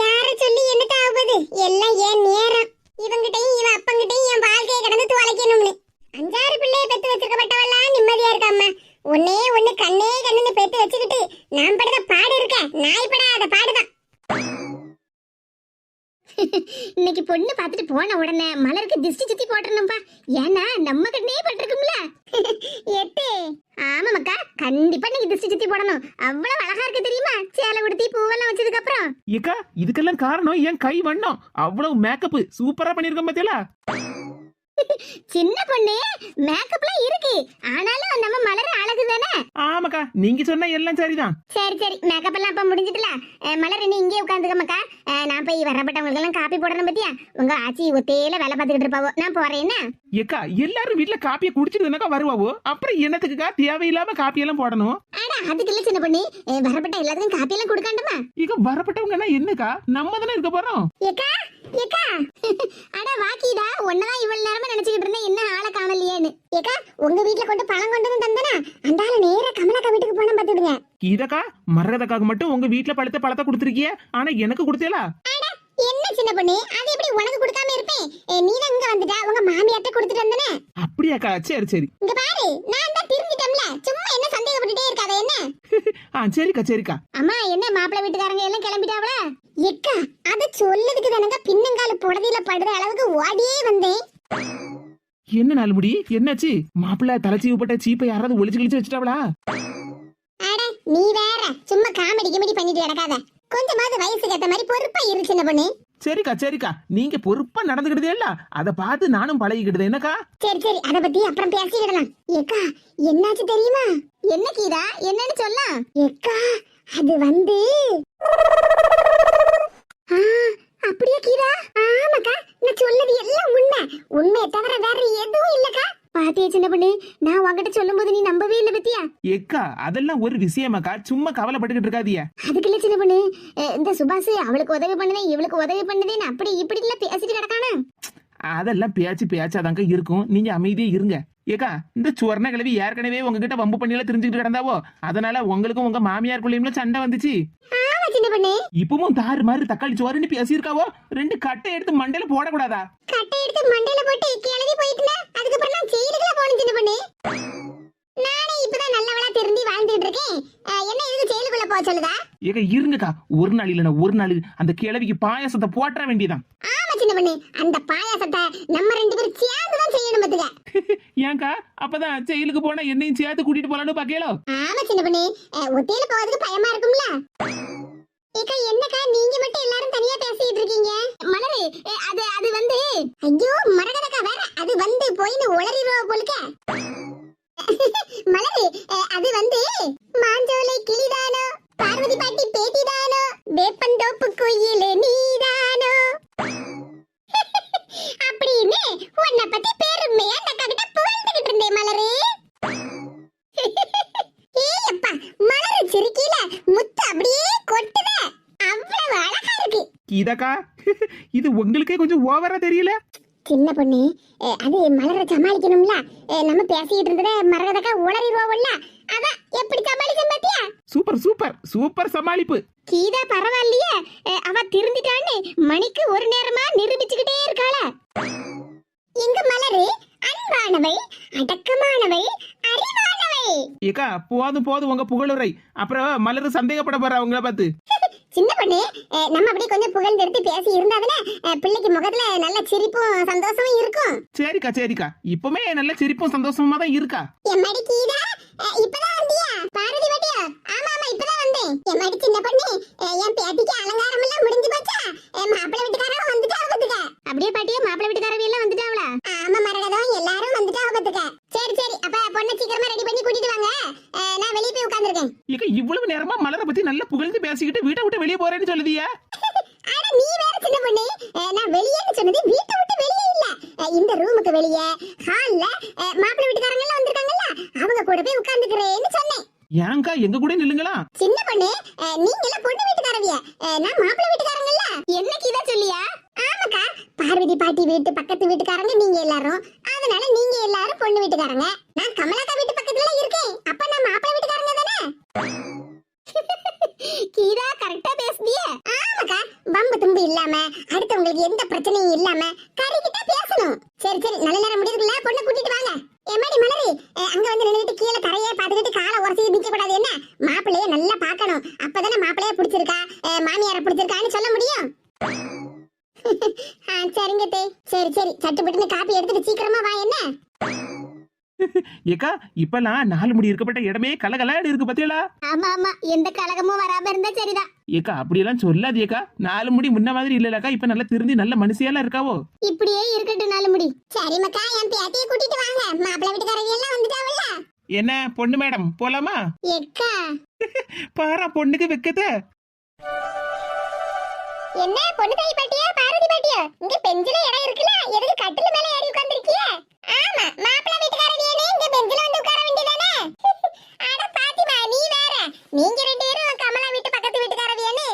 யார சொல்லி என்னத்த ஆகுது? எல்லாம் ஏன் நேரம். இவங்கிட்டையும் இவன் அப்பங்கிட்டையும் என் வாழ்க்கையை கடந்து துளைக்கணும்னு 5-6 பிள்ளைய பெத்து வச்சிருக்கப்பட்டவெல்லாம் நிம்மதியா இருக்காம, ஒன்னே ஒண்ணு கண்ணே கண்ணுன்னு பெத்து வச்சுக்கிட்டு நான் படுற பாடு இருக்க, நாய் படாத பாடுதான். இன்னைக்கு பொண்ணு பார்த்துட்டு போன உடனே மலருக்கு திஷ்டி சுத்தி போட்டுறணும்பா. ஏன்னா நம்ம கண்ணே பட்டிருக்கும்ல. எத்தே ஆமா மக்கா, கண்டிப்பா நீங்க திஷ்டி சுத்தி போடணும். அவ்வளவு அழகா இருக்கு தெரியுமா, சேலை உடுத்தி பூவெல்லாம் வச்சதுக்கு அப்புறம். ஏக்கா இதுக்கெல்லாம் காரணம் என் கை வண்ணம். அவ்வளவு மேக்கப் சூப்பரா பண்ணிருக்கோம் பாத்தியா? சின்ன பொண்ணு மேக்கப்லாம் இருக்கு, ஆனாலும் நம்ம மலர் அழகு தானே. ஆமாக்கா, நீங்க சொன்ன எல்லாம் சரிதான். சரி சரி, மேக்கப் எல்லாம் அப்ப முடிஞ்சிட்டல. மலர் நீ இங்கே உட்காந்துக்க மக்கா. நான் போய் வரப்பட்டவங்களுக்கு எல்லாம் காப்பி போடணும் பத்தியா. உங்க ஆச்சி ஒத்தையில வேலை பார்த்துக்கிட்டு இருப்பாவோ, நான் போறேன்னா. ஏக்கா எல்லாரும் வீட்டுல காப்பியை குடிச்சிட்டு வருவாவோ, அப்புறம் என்னத்துக்குக்கா தேவையில்லாம காப்பி எல்லாம் போடணும்? ஆனா அதுக்கு இல்ல சின்ன பொண்ணு, வரப்பட்ட எல்லாத்துக்கும் காப்பி எல்லாம் கொடுக்காண்டமா. இங்க வரப்பட்டவங்கன்னா என்னக்கா, நம்ம தானே இருக்க போறோம். ஏக்கா ஏக்கா அட வாக்கிடா, ஒன்னதான் இவ்வளவு நேரமா நினைச்சுக்கிட்டு இருந்தேன், என்ன ஆளை காணலையேன்னு. ஏக்கா உங்க வீட்டுல கொண்டு பழம் கொண்டு வந்து தந்தனா, அந்த ஆளு நேரா கமலாக்கா வீட்டுக்கு போன பாத்துடுங்க. இதக்கா மரகதக்காக மட்டும் உங்க வீட்டுல பழத்தை கொடுத்துருக்கிய, ஆனா எனக்கு கொடுத்தேலா? என்ன சின்ன பொண்ணு, அது எப்படி உனக்கு கொடுக்காம இருப்பேன்? நீ தான் இங்க வந்துட்டா, உங்க மாமியார்ட்ட கொடுத்துட்டு வந்தனே. அப்படியாக்கா, சரி சரி. இங்க பாரு, நான் தான் திரும்பிட்டேன்ல, சும்மா என்ன சந்தேகப்பட்டுட்டே இருக்காத என்ன. சரிக்கா சரிக்கா. அம்மா என்ன மாப்பிள்ளை வீட்டுக்காரங்க எல்லாம் கிளம்பிட்டாவளா? ஏக்கா அது சொல்லதுக்கு தானங்க பின்னங்கால புடவையில படுற அளவுக்கு ஓடியே வந்தேன். என்ன நாலுமுடி, என்னாச்சு? மாப்பிள்ள தலைச்சீவு போட்ட சீப்பை யாராவது ஒளிச்சு கிழிச்சு வச்சுட்டாவளா? அட நீ வேற சும்மா காமெடி கிமெடி பண்ணிட்டு கிடக்காத. கொஞ்சமாவது வயசுக்கு ஏத்த மாதிரி பொறுப்பா இரு சின்ன பொண்ணு. சரிக்கா சரிக்கா, நீங்க பொறுப்பா நடந்துக்கிட்டதே இல்ல, அத பார்த்து நானும் பழகிக்கிட்டது என்னக்கா. சரி சரி, அத பத்தி அப்புறம் பேசிக்கிடலாம். ஏக்கா என்னாச்சு தெரியுமா? என்ன கீதா, என்னன்னு சொல்ல. ஏக்கா அது வந்து அப்படியே கீதா. ஆமாக்கா, நான் சொல்லது எல்லாம் உண்மையை தவிர வேற எதுவும் இல்லக்கா. பாத்தியா சின்ன பொண்ணு, நான் உங்ககிட்ட சொல்லும் போது நீ நம்பவே இல்ல பத்தியா. ஏக்கா அதெல்லாம் ஒரு விஷயமாக்கா, சும்மா கவலைப்பட்டுக்கிட்டு இருக்காதியா. அதுக்கு இல்ல சின்ன பொண்ணு, இந்த சுபாஷ் அவளுக்கு உதவி பண்ணுதேன் இவளுக்கு உதவி பண்ணுதேன்னு அப்படி இப்படி எல்லாம் பேசிட்டு கிடக்கானா. அதெல்லாம் பேச்சாதாங்க இருக்கும், நீங்க அமைதியே இருங்க. ஏக்கா இந்த சுவர்ண கிழவி ஏற்கனவே உங்ககிட்ட வம்பு பண்ணியெல்லாம் தெரிஞ்சுக்கிட்டு கிடந்தாவோ, அதனால உங்களுக்கும் உங்க மாமியாருக்குள்ளயும் சண்டை வந்துச்சு. இப்பவும் தாறு மாதிரி தக்காளி சோறுன்னு பேசியிருக்காவோ, 2 கட்டை எடுத்து மண்டையில போடக்கூடாதா? கட்டை எடுத்து மண்டையில போட்டு கிளவி போயிட்டுல, அதுக்கப்புறம் நான் ஜெயிலுக்குள்ள போன சின்ன பொண்ணு. நானே இப்பதான் நல்லவளா திரும்பி வாழ்ந்துட்டு இருக்கேன், என்ன இதுக்கு ஜெயிலுக்குள்ள போக சொல்லுதா? ஏக்கா இருங்கக்கா, ஒரு நாள் இல்லைன்னா ஒரு நாள் அந்த கிழவிக்கு பாயாசத்தை போட்ட வேண்டியதான். ஆமா சின்ன பொண்ணு, அந்த பாயாசத்தை நம்ம 2 பேரும் சேர்ந்துதான் செய்யணும் பத்துக்க. ஏங்கா அப்பதான் ஜெயிலுக்கு போனா என்னையும் சேர்த்து கூட்டிட்டு போலான்னு பாக்கலோ? ஆமா சின்ன பொண்ணு, ஒத்தையில போறதுக்கு பயமா இருக்கும்ல. ஏக்கா என்னக்கா நீங்க மட்டும் எல்லாரும் தனியா பேசிட்டு இருக்கீங்க? மலரு அது வந்து, ஐயோ மரகதக்கா வேற, அது வந்து போயின்னு உளறிடுவா போலுக்க. மலரு அது வந்து மாஞ்சோலை கிளிதானோ, பார்வதி பாட்டி பேட்டிதானோ, வேப்பந்தோப்பு கோயிலே நீதானோ அப்படின்னு உன்னை பத்தி பெருமையா அந்த அக்கா கிட்ட புகழ்ந்துகிட்டு இருந்தேன் மலரு. ஏப்பா மலரு சிரிக்கீல முத்து அப்படியே கொட்டுத, அவ்வளவு அழகா இருக்கு. இதக்கா இது உங்களுக்கே கொஞ்சம் ஓவரா தெரியல? சின்ன பொண்ணு, அது மலரை சமாளிக்கணும்ல. நம்ம பேசிட்டு இருந்தத மரகதக்கா உளறிடுவோம்ல, அதான் எப்படி சமாளிச்சேன் பாத்தியா? சூப்பர் சூப்பர் சூப்பர் சமாளிப்பு. கீதா பரவாயில்லையே, அவ திருந்திட்டான்னு மணிக்கு ஒரு நேரமா நிரூபிச்சுக்கிட்டே இருக்காள. எங்க மலரு அன்பானவை, அடக்கமானவை, அறிவானவை. ஏக்கா போதும் உங்க புகழுரை, அப்புறம் மலரு சந்தேகப்பட போற அவங்கள பார்த்து. சின்ன பொண்ணு, நம்ம அப்படியே கொஞ்சம் புகழ்ந்து எடுத்து பேசி இருந்தாதானே பிள்ளைக்கு முகத்துல நல்ல சிரிப்பும் சந்தோஷமும் இருக்கும். சரிக்கா இப்பவுமே நல்ல சிரிப்பும் சந்தோஷமா தான் இருக்கா. எம்மாடி கீதா, இப்பதான் வந்தியா? பார்வதி பாட்டியா? ஆமா இப்பதான் வந்தேன். எம்மாடி சின்ன பொண்ணு, என் பேத்திக்கு அலங்காரம் எல்லாம் முடிஞ்சு போச்சா? மாப்பிள்ளை வீட்டுக்காரங்க வந்துட்டாவ பாத்துக்க. அப்படியே பாட்டியா, மாப்பிள்ளை வீட்டுக்காரங்க எல்லாம் வந்துட்டாவளா? ஆமா மரகதம், எல்லாரும் வந்துட்டாவ பாத்துக்க. சரி அப்ப பொண்ணை சீக்கிரமா ரெடி பண்ணி கூட்டிட்டு வாங்க, நான் வெளியே போய் உட்கார்ந்திருக்கேன். ஏக்கா இவ்வளவு நேரமா மலரை பத்தி நல்லா புகழ்ந்து பேசிக்கிட்டு வீட்டை விட்டு வெளியே போறேன்னு சொல்லுதியா? அட நீ வேற சின்ன பொண்ணு, நான் வெளியேன்னு சொன்னது வீட்டை விட்டு வெளியே இல்ல, இந்த ரூமுக்கு வெளியே ஹால்ல மாப்பிள்ளை வீட்டுக்காரங்க எல்லாம் வந்திருக்காங்கல்ல, அவங்க கூட போய் உட்கார்ந்துக்கிறேன்னு சொன்னேன். ஏங்கா எங்க கூட நில்லுங்களா? சின்ன பொண்ணு, நீங்க எல்லாம் பொண்ணு வீட்டுக்காரவிய, நான் மாப்பிள்ளை வீட்டுக்காரங்கல்ல. என்னைக்கு இத சொல்லியா? ஆமாக்கா, பார்வதி பாட்டி பாட்டி வீட்டு பக்கத்து வீட்டுக்காரங்க நீங்க எல்லாரும், அதனால நீங்க எல்லாரும் பொண்ணு வீட்டுக்காரங்க. நான் கமலாக்கா வீட்டு பக்கத்துல இருக்கேன், அப்ப நான் மாப்பிள்ளை வீட்டுக்காரங்க தானே. கீதா கரெக்டா பேசுதியே. ஆமாக்கா, பம்பு தும்பு இல்லாம அடுத்தவங்களுக்கு எந்த பிரச்சனையும் இல்லாம கறிக்கிட்ட பேசணும். சரி சரி, நல்ல நேரம் முடியுதுல, பொண்ணை கூட்டிட்டு வாங்க. எம்மாடி மலரி, அங்க வந்து நின்னுட்டு கீழே தரையே பாத்துக்கிட்டு காலை உரசி நிக்க கூடாது என்ன? மாப்பிள்ளைய நல்லா பாக்கணும், அப்பதானே மாப்பிள்ளைய பிடிச்சிருக்கா மாமியார பிடிச்சிருக்கான்னு சொல்ல முடியும். சரிங்க தே, சரி சரி, சட்டுப்பட்டுன்னு காப்பி எடுத்துட்டு சீக்கிரமா வா. என்ன ஏக்கா இப்பெல்லாம் 4 முடி இருக்கப்பட்ட இடமே கலகலாடு இருக்கு பத்தியலா? ஆமா ஆமா, எந்த கலகமும் வராம இருந்தா சரிதான். ஏக்கா அப்படியெல்லாம் சொல்லாது ஏக்கா, 4 முடி முன்ன மாதிரி இல்லலக்கா, இப்ப நல்லா திருந்தி நல்ல மனுஷியெல்லாம் இருக்காவோ. இப்படியே இருக்கட்டும் 4 முடி. சரி மக்கா, என் பேத்தியை கூட்டிட்டு வாங்க, மாப்பிள்ளை வீட்டுக்காரங்க எல்லாம் வந்துட்டாவல்ல. என்ன பொண்ணு மேடம் போலாமா? எக்கா பாரா பொண்ணுக்கு வெக்கத. என்ன பொண்ணு தாய் பாட்டியா பாரதி பாட்டியா, இங்க பெஞ்சில இடம் இருக்குல, எதுக்கு கட்டில மேல ஏறி உட்கார்ந்திருக்கீங்க? ஆமா, மாப்பிள்ளை வீட்டுக்காரங்க இங்க பெஞ்சில வந்து உட்கார வேண்டியதானே. அட பாத்திமா, நீ வேற, நீங்க ரெண்டு பேரும் கமலா வீட்டு பக்கத்து வீட்டுக்காரவியன்னு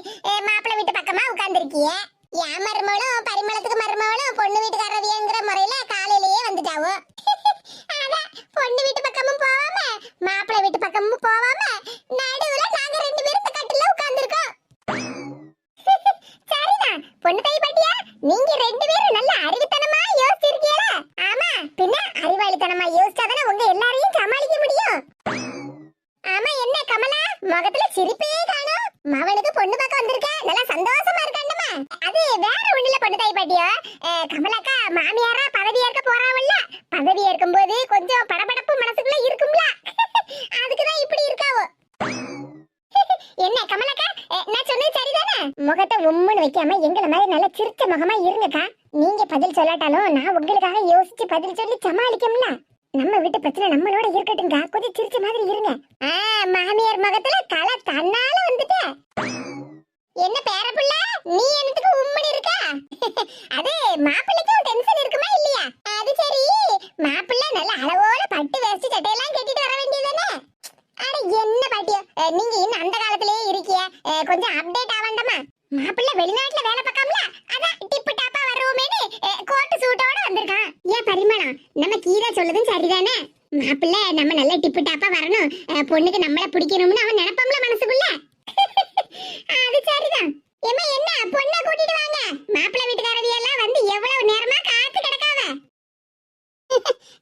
மாப்பிள்ளை வீட்டு பக்கமா உட்கார்ந்திருக்கீங்க. என் மருமகளும் பரிமளத்துக்கு மருமகளும் பொண்ணு வீட்டுக்காரவியங்கிற முறையில காலையிலேயே வந்துட்டாவோ. அதான் பொண்ணு வீட்டு பக்கமும் போவாம மாப்பிள்ளை வீட்டு பக்கமும் போவாம நடுவுல நாங்க ரெண்டு பேரும் இந்த கட்டில உட்கார்ந்திருக்கோம். சரிதான் பொண்ணு தாய் பாட்டியா, நீங்க ரெண்டு பேரும் நல்ல அறிவுத்தனமா யோசிச்சிருக்கீங்களா? ஆமா, பின்ன அறிவாளித்தனமா யோசிச்சாதானே உங்க எல்லாரையும் சமாளிக்க முடியும். ஆமா, என்ன கமலா முகத்துல சிரிப்பே காணோம்? மவனுக்கு பொண்ணு பார்க்க வந்திருக்க, நல்லா சந்தோஷமா இருக்காண்டமா? அது வேற ஒண்ணுல பொண்ணு தாய் பாட்டியா, கமலாக்கா மாமியாரா பதவி ஏற்க போறாவல்ல, பதவி ஏற்கும் போது கொஞ்சம் படபடப்பு மனசுக்குள்ள இருக்கும்ல, அதுக்குதான் இப்படி இருக்காவோ. என்ன கமலாக்கா, நான் சொன்னது சரிதானே? முகத்தை உம்முன்னு வைக்காம எங்களை மாதிரி நல்ல சிரிச்ச முகமா இருங்கக்கா. நீங்க பதில் சொல்லாட்டாலும் நான் உங்களுக்காக யோசிச்சு பதில் சொல்லி சமாளிக்கும்ல. நம்ம வீட்டு பிரச்சனை நம்மளோட இருக்கட்டுங்க, கொஞ்சம் சிரிச்ச மாதிரி இருங்க. மாமியார் முகத்துல கலை தன்னால வந்துட்ட. என்ன பேரப்புள்ள, நீ என்னத்துக்கு உம்முன்னு இருக்க? அது மாப்பிள்ளைக்கும் டென்ஷன் இருக்குமா இல்லையா? அது சரி, மாப்பிள்ளை நல்ல அளவோட பட்டு வேஷ்டி சட்டையெல்லாம் கட்டிட்டு வர வேண்டியதானே? அட என்ன பாட்டியோ, நீங்க இன்னும் அந்த காலத்திலேயே இருக்கிய, கொஞ்சம் அப்டேட் ஆவண்டமா? மாப்பிள்ளை வெளிநாட்டுல வேலை பார்க்காமல, அதான் டிப்பு டாப்பா வருவோமேனு கோட்டு சூட்டோட வந்திருக்கான். ஏன் பரிமளம், நம்ம கீதா சொல்லதும் சரிதானே? மாப்பிள்ளை நம்ம நல்ல டிப்பு டாப்பா வரணும், பொண்ணுக்கு நம்மள பிடிக்கணும்னு அவன் நினைப்பாம்ல மனசுக்குள்ள. அது சரிதான். ஏமா என்ன, பொண்ணை கூட்டிட்டு வாங்க, மாப்பிள்ளை வீட்டுக்காரவி எல்லாம் வந்து எவ்வளவு நேரமா காத்து கிடக்காவ.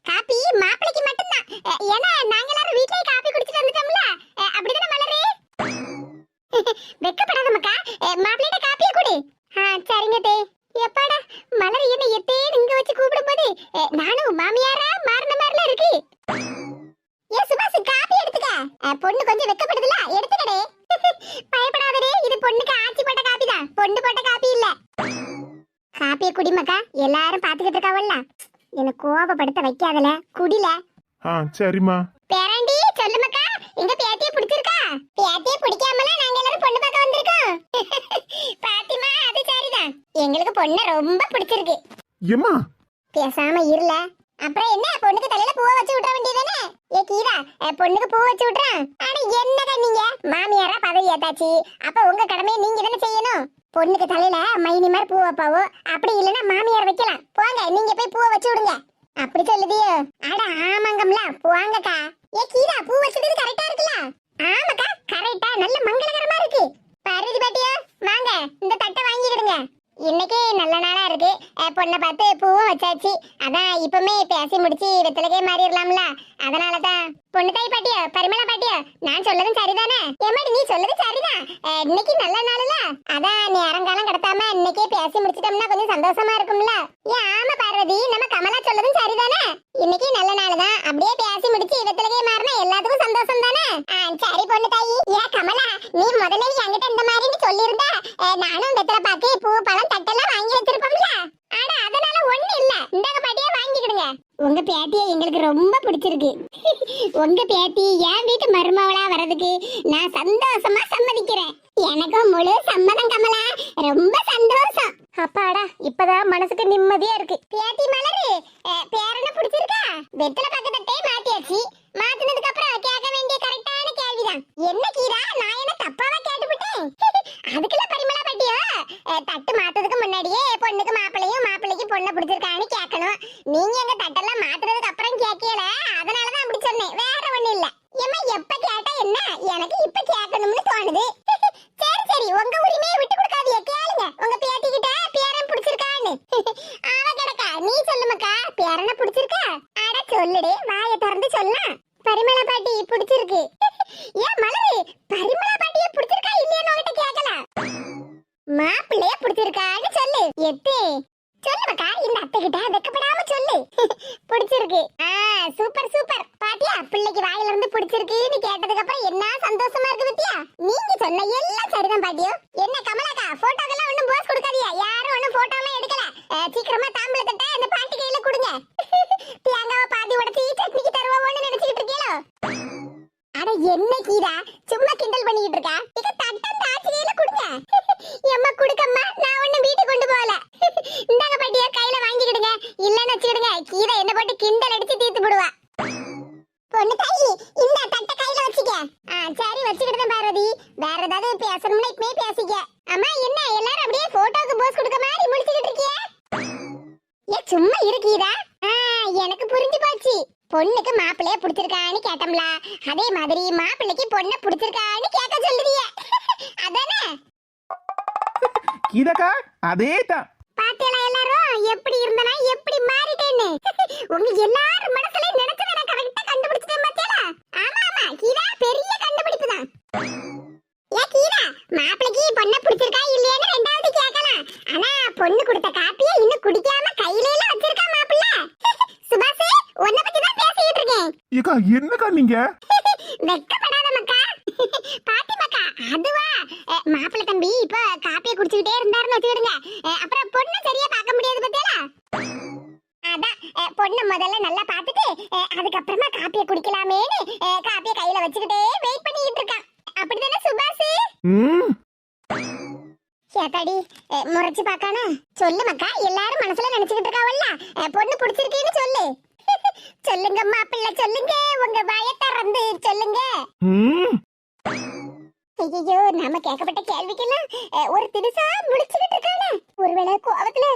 காப்பி மாப்பிளைக்கு மட்டும்தான், ஏன்னா நாங்க எல்லாரும் வீட்லயே காப்பி குடிச்சிட்டு வந்துட்டோம்ல, அப்படிதானே மலரே? வெக்கப்படாத மக்கா, மாப்பிளைட்ட காப்பியை குடி. சரிங்க தே. எப்பாடா மலர் என்ன எத்தேன்னு இங்க வச்சு கூப்பிடும் போது நானும் மாமியாரா மாறின மாதிரிலாம் இருக்கு. ஏ சுபாஷ், காப்பி எடுத்துக்க, பொண்ணு கொஞ்சம் வெக்கப்படுதுல, எடுத்துக்கடே. பயப்படாதே, இது பொண்ணுக்கு ஆச்சி போட்ட காப்பி தான், பொண்ணு போட்ட காப்பி இல்ல. காப்பியை குடிமக்கா, எல்லாரும் பாத்துக்கிட்டு இருக்காவல்ல, எனக்கு கோபப்படுத்த வைக்காதல, குடில. சரிம்மா. பேராண்டி சொல்லு மக்கா, எங்க பேத்தியை பிடிச்சிருக்கா? பேத்தியை பிடிக்காமல நாங்க எல்லாரும் பொண்ணு பார்க்க வந்திருக்கோம். பாத்திமா, அது சரிதான், எங்களுக்கு பொண்ணு ரொம்ப பிடிச்சிருக்கு. ஏம்மா பேசாம இருல, அப்புறம் என்ன பொண்ணுக்கு தலையில பூவை வச்சு விட்டுற வேண்டியதானே? ஏ கீதா, பொண்ணுக்கு பூ வச்சு விட்டுறேன். ஆனா என்னடா நீங்க மாமியாரா பதவி ஏத்தாச்சு, அப்ப உங்க கடமையை நீங்க தானே செய்யணும். பொண்ணுக்கு தலையில மைனி மாதிரி பூ வைப்பாவோ, அப்படி இல்லைன்னா மாமியார் வைக்கலாம். போங்க, நீங்க போய் பூவை வச்சு விடுங்க. அப்படி சொல்லுதியோ? அட ஆமாங்கம்ல, போங்கக்கா. ஏ கீதா, பூ வச்சது கரெக்டா இருக்குல்ல? ஆமாக்கா, கரெக்டா நல்ல மங்களகரமா இருக்கு. பருதி பாட்டியா வாங்க, இந்த தட்டை வாங்கிடுங்க. இன்னைக்கு நல்ல நாளா இருக்கு, பொண்ணை பார்த்து பூவும் வச்சாச்சு. அதான் இப்பமே பேசி முடிச்சு வெத்தலைக்கே மாறிடலாம்ல, அதனாலதான். பொண்ணு தாய் பாட்டியா பரிமளா பாட்டியா, நான் சொல்லதும் சரிதானே? ஏமாடி நீ சொல்லது சரிதான், இன்னைக்கு நல்ல நாளுல, அதான் நேரங்காலம் கடத்தாம இன்னைக்கே பேசி முடிச்சிட்டோம்னா கொஞ்சம் சந்தோஷமா இருக்கும்ல. ஏன் ஆமா பார்வதி, நம்ம கமலா சொல்லதும் சரிதானே? இன்னைக்கு நல்ல நாள் தான், அப்படியே பேசி முடிச்சு வெத்தலைக்கே மாறினா எல்லாத்துக்கும் சந்தோஷம் தானே? சரி பொண்ணு தாயி. ஏன் கமலா, நீ முதல்ல என்கிட்ட இந்த மாதிரி சொல்லியிருந்தா நானும் வெத்தலை பாக்கு பூ பழம் தட்டெல்லாம் வாங்கி வச்சிருப்போம்ல. ஆனா அதனால ஒண்ணு இல்ல, இந்தாங்க பாட்டியா வாங்கிக்கிடுங்க. உங்க பேத்தியை எங்களுக்கு ரொம்ப பிடிச்சிருக்கு. உங்க பேத்தி என் வீட்டு மருமவளா வர்றதுக்கு நான் சந்தோஷமா சம்மதிக்கிறேன். எனக்கும் முழு சம்மதம் கமலா, ரொம்ப சந்தோஷம். அப்பாடா, இப்பதான் மனசுக்கு நிம்மதியா இருக்கு. பேத்தி மலரு, பேரனை பிடிச்சிருக்கா? வெத்தலை பக்கத்தட்டே மாத்தியாச்சு. மாத்தினதுக்கு அப்புறம் கேட்க வேண்டிய கரெக்டான கேள்விதான். என்ன கீரா, நான் என்ன தப்பாவா கேட்டுவிட்டேன்? அதுக்குள்ள பரிமளா பாட்டியோ, தட்டு மாத்ததுக்கு முன்னாடியே பொண்ணுக்கு மாப்பிள்ளையும் மாப்பிள்ளைக்கு பொண்ணை பிடிச்சிருக்கு கேட்கணும். நீங்க எங்க தட்டெல்லாம் மாத்துறதுக்கு அப்புறம் கேட்கல, அதனாலதான் அப்படி சொன்னேன், வேற ஒண்ணு இல்ல. ஏமா எப்ப கேட்டா என்ன, எனக்கு இப்ப கேட்கணும்னு தோணுது. சரி சரி, உங்க உரிமையை விட்டு கொடுக்காதீங்க, கேளுங்க. உங்க பேத்திக்கிட்ட பேரன் பிடிச்சிருக்கான்னு. அவ கிடக்கா, நீ சொல்லுமக்கா, பேரனை பிடிச்சிருக்கா? அட சொல்லுடே, வாயை திறந்து சொல்லலாம். பரிமளா பாட்டி பிடிச்சிருக்கு. ஏன் மலரு, பரிமளா பாட்டியை பிடிச்சிருக்கா இல்லையான்னு உன்கிட்ட கேட்கல, மாப்பிள்ளைய பிடிச்சிருக்கான்னு சொல்லு. எத்தே சொல்லுமக்கா, இந்த அத்தை கிட்ட வெக்கப்படாம சொல்லு. பிடிச்சிருக்கு. Super super. பாத்தியா, பிள்ளைக்கு வாயில இருந்து பிடிச்சிருக்குன்னு கேட்டதுக்கு அப்புறம் என்ன சந்தோஷமா இருக்கு பத்தியா? நீங்க சொன்ன எல்லாம் சரிதான் பாட்டியோ. என்ன கமலாக்கா, போட்டோக்கெல்லாம் ஒண்ணும் போஸ் கொடுக்காதீங்க, யாரும் ஒண்ணும் போட்டோ எல்லாம் எடுக்கல. சீக்கிரமா தாம்பூலத்தட்ட அந்த பாட்டி கையில கொடுங்க. தேங்காவை பாதி உடைச்சி சட்னிக்கு தருவோம்னு நினைச்சிட்டு இருக்கீங்களோ? அட என்ன கீதா, சும்மா கிண்டல் பண்ணிட்டு இருக்கா? இத தட்டம் தாச்சி கையில கொடுங்க. எம்மா குடுக்கம்மா, நான் ஒண்ணு வீட்டுக்கு கொண்டு போகல. இந்தாங்க பாட்டியா, கையில வாங்கிக்கிடுங்க, இல்லன்னு வச்சுக்கிடுங்க. கீதா என்ன போட்டு கிண்டல் அடிச்சு தீர்த்து போடுவா. பொண்ணு தாயி, இந்த தட்டை கையில வச்சுக்க. சரி வச்சுக்கிட்டு பார்வதி, வேற ஏதாவது பேசணும்னா இப்பவே பேசிக்க. அம்மா என்ன எல்லாரும் அப்படியே போட்டோக்கு போஸ் கொடுக்க மாதிரி முடிச்சுக்கிட்டு இருக்கிய? ஏன் சும்மா இருக்கீதா? எனக்கு புரிஞ்சு போச்சு. பொண்ணுக்கு மாப்பிள்ளைய பிடிச்சிருக்கான்னு கேட்டோம்ல, அதே மாதிரி மாப்பிள்ளைக்கு பொண்ணை பிடிச்சிருக்கான்னு கேட்க சொல்லுவீங்க. அதானே கீதாக்கா? அதே தான். பாத்தீங்களா எல்லாரும் எப்படி இருந்தனா எப்படி மாறிட்டேன்னு? உங்க எல்லாரும் மனசுல நினைச்சத நான் கரெக்ட்டா கண்டுபிடிச்சிட்டேன் பாத்தீங்களா? ஆமா ஆமா, கீதா பெரிய கண்டுபிடிப்பு தான். ஏ கீதா, மாப்பிளைக்கு பொண்ணை பிடிச்சிருக்கா இல்லையான்னு ரெண்டாவது கேட்கலாம். ஆனா பொண்ணு கொடுத்த காப்பியை இன்னும் குடிக்காம கையில வச்சிருக்கா மாப்பிள்ளை. சுபாஷ், உன்னை பத்தி தான் பேசிட்டு இருக்கேன். ஏக்கா என்னக்கா நீங்க? வெக்கப்படாத மக்கா. பாட்டி மக்கா, அதுவா மாப்பிள்ளை தம்பி இப்ப காப்பியை குடிச்சுக்கிட்டே இருந்தாருன்னு வச்சுக்கிடுங்க, அப்புறம் பொண்ணு சரியா பார்க்க முடியாது பத்தியலா. அதான் பொண்ணு முதல்ல நல்லா பார்த்துட்டு அதுக்கப்புறமா காப்பியை குடிக்கலாமேன்னு காப்பியை கையில வச்சுக்கிட்டே வெயிட் பண்ணிட்டு இருக்கான். அப்படிதானே சுபாஷ்? ஏத்தாடி முறைச்சு பார்க்கானா? சொல்லு மக்கா, எல்லாரும் மனசுல நினைச்சுக்கிட்டு இருக்காவல்ல, பொண்ணு பிடிச்சிருக்கேன்னு சொல்லு. சொல்லுங்க மாப்பிள்ளை, சொல்லுங்க, உங்க வாயை திறந்து சொல்லுங்க. ஐயோ, நாம கேட்கப்பட்ட கேள்விக்கெல்லாம் ஒரு திடுசா முடிச்சுக்கிட்டு இருக்கானே. ஒருவேளை கோவத்துல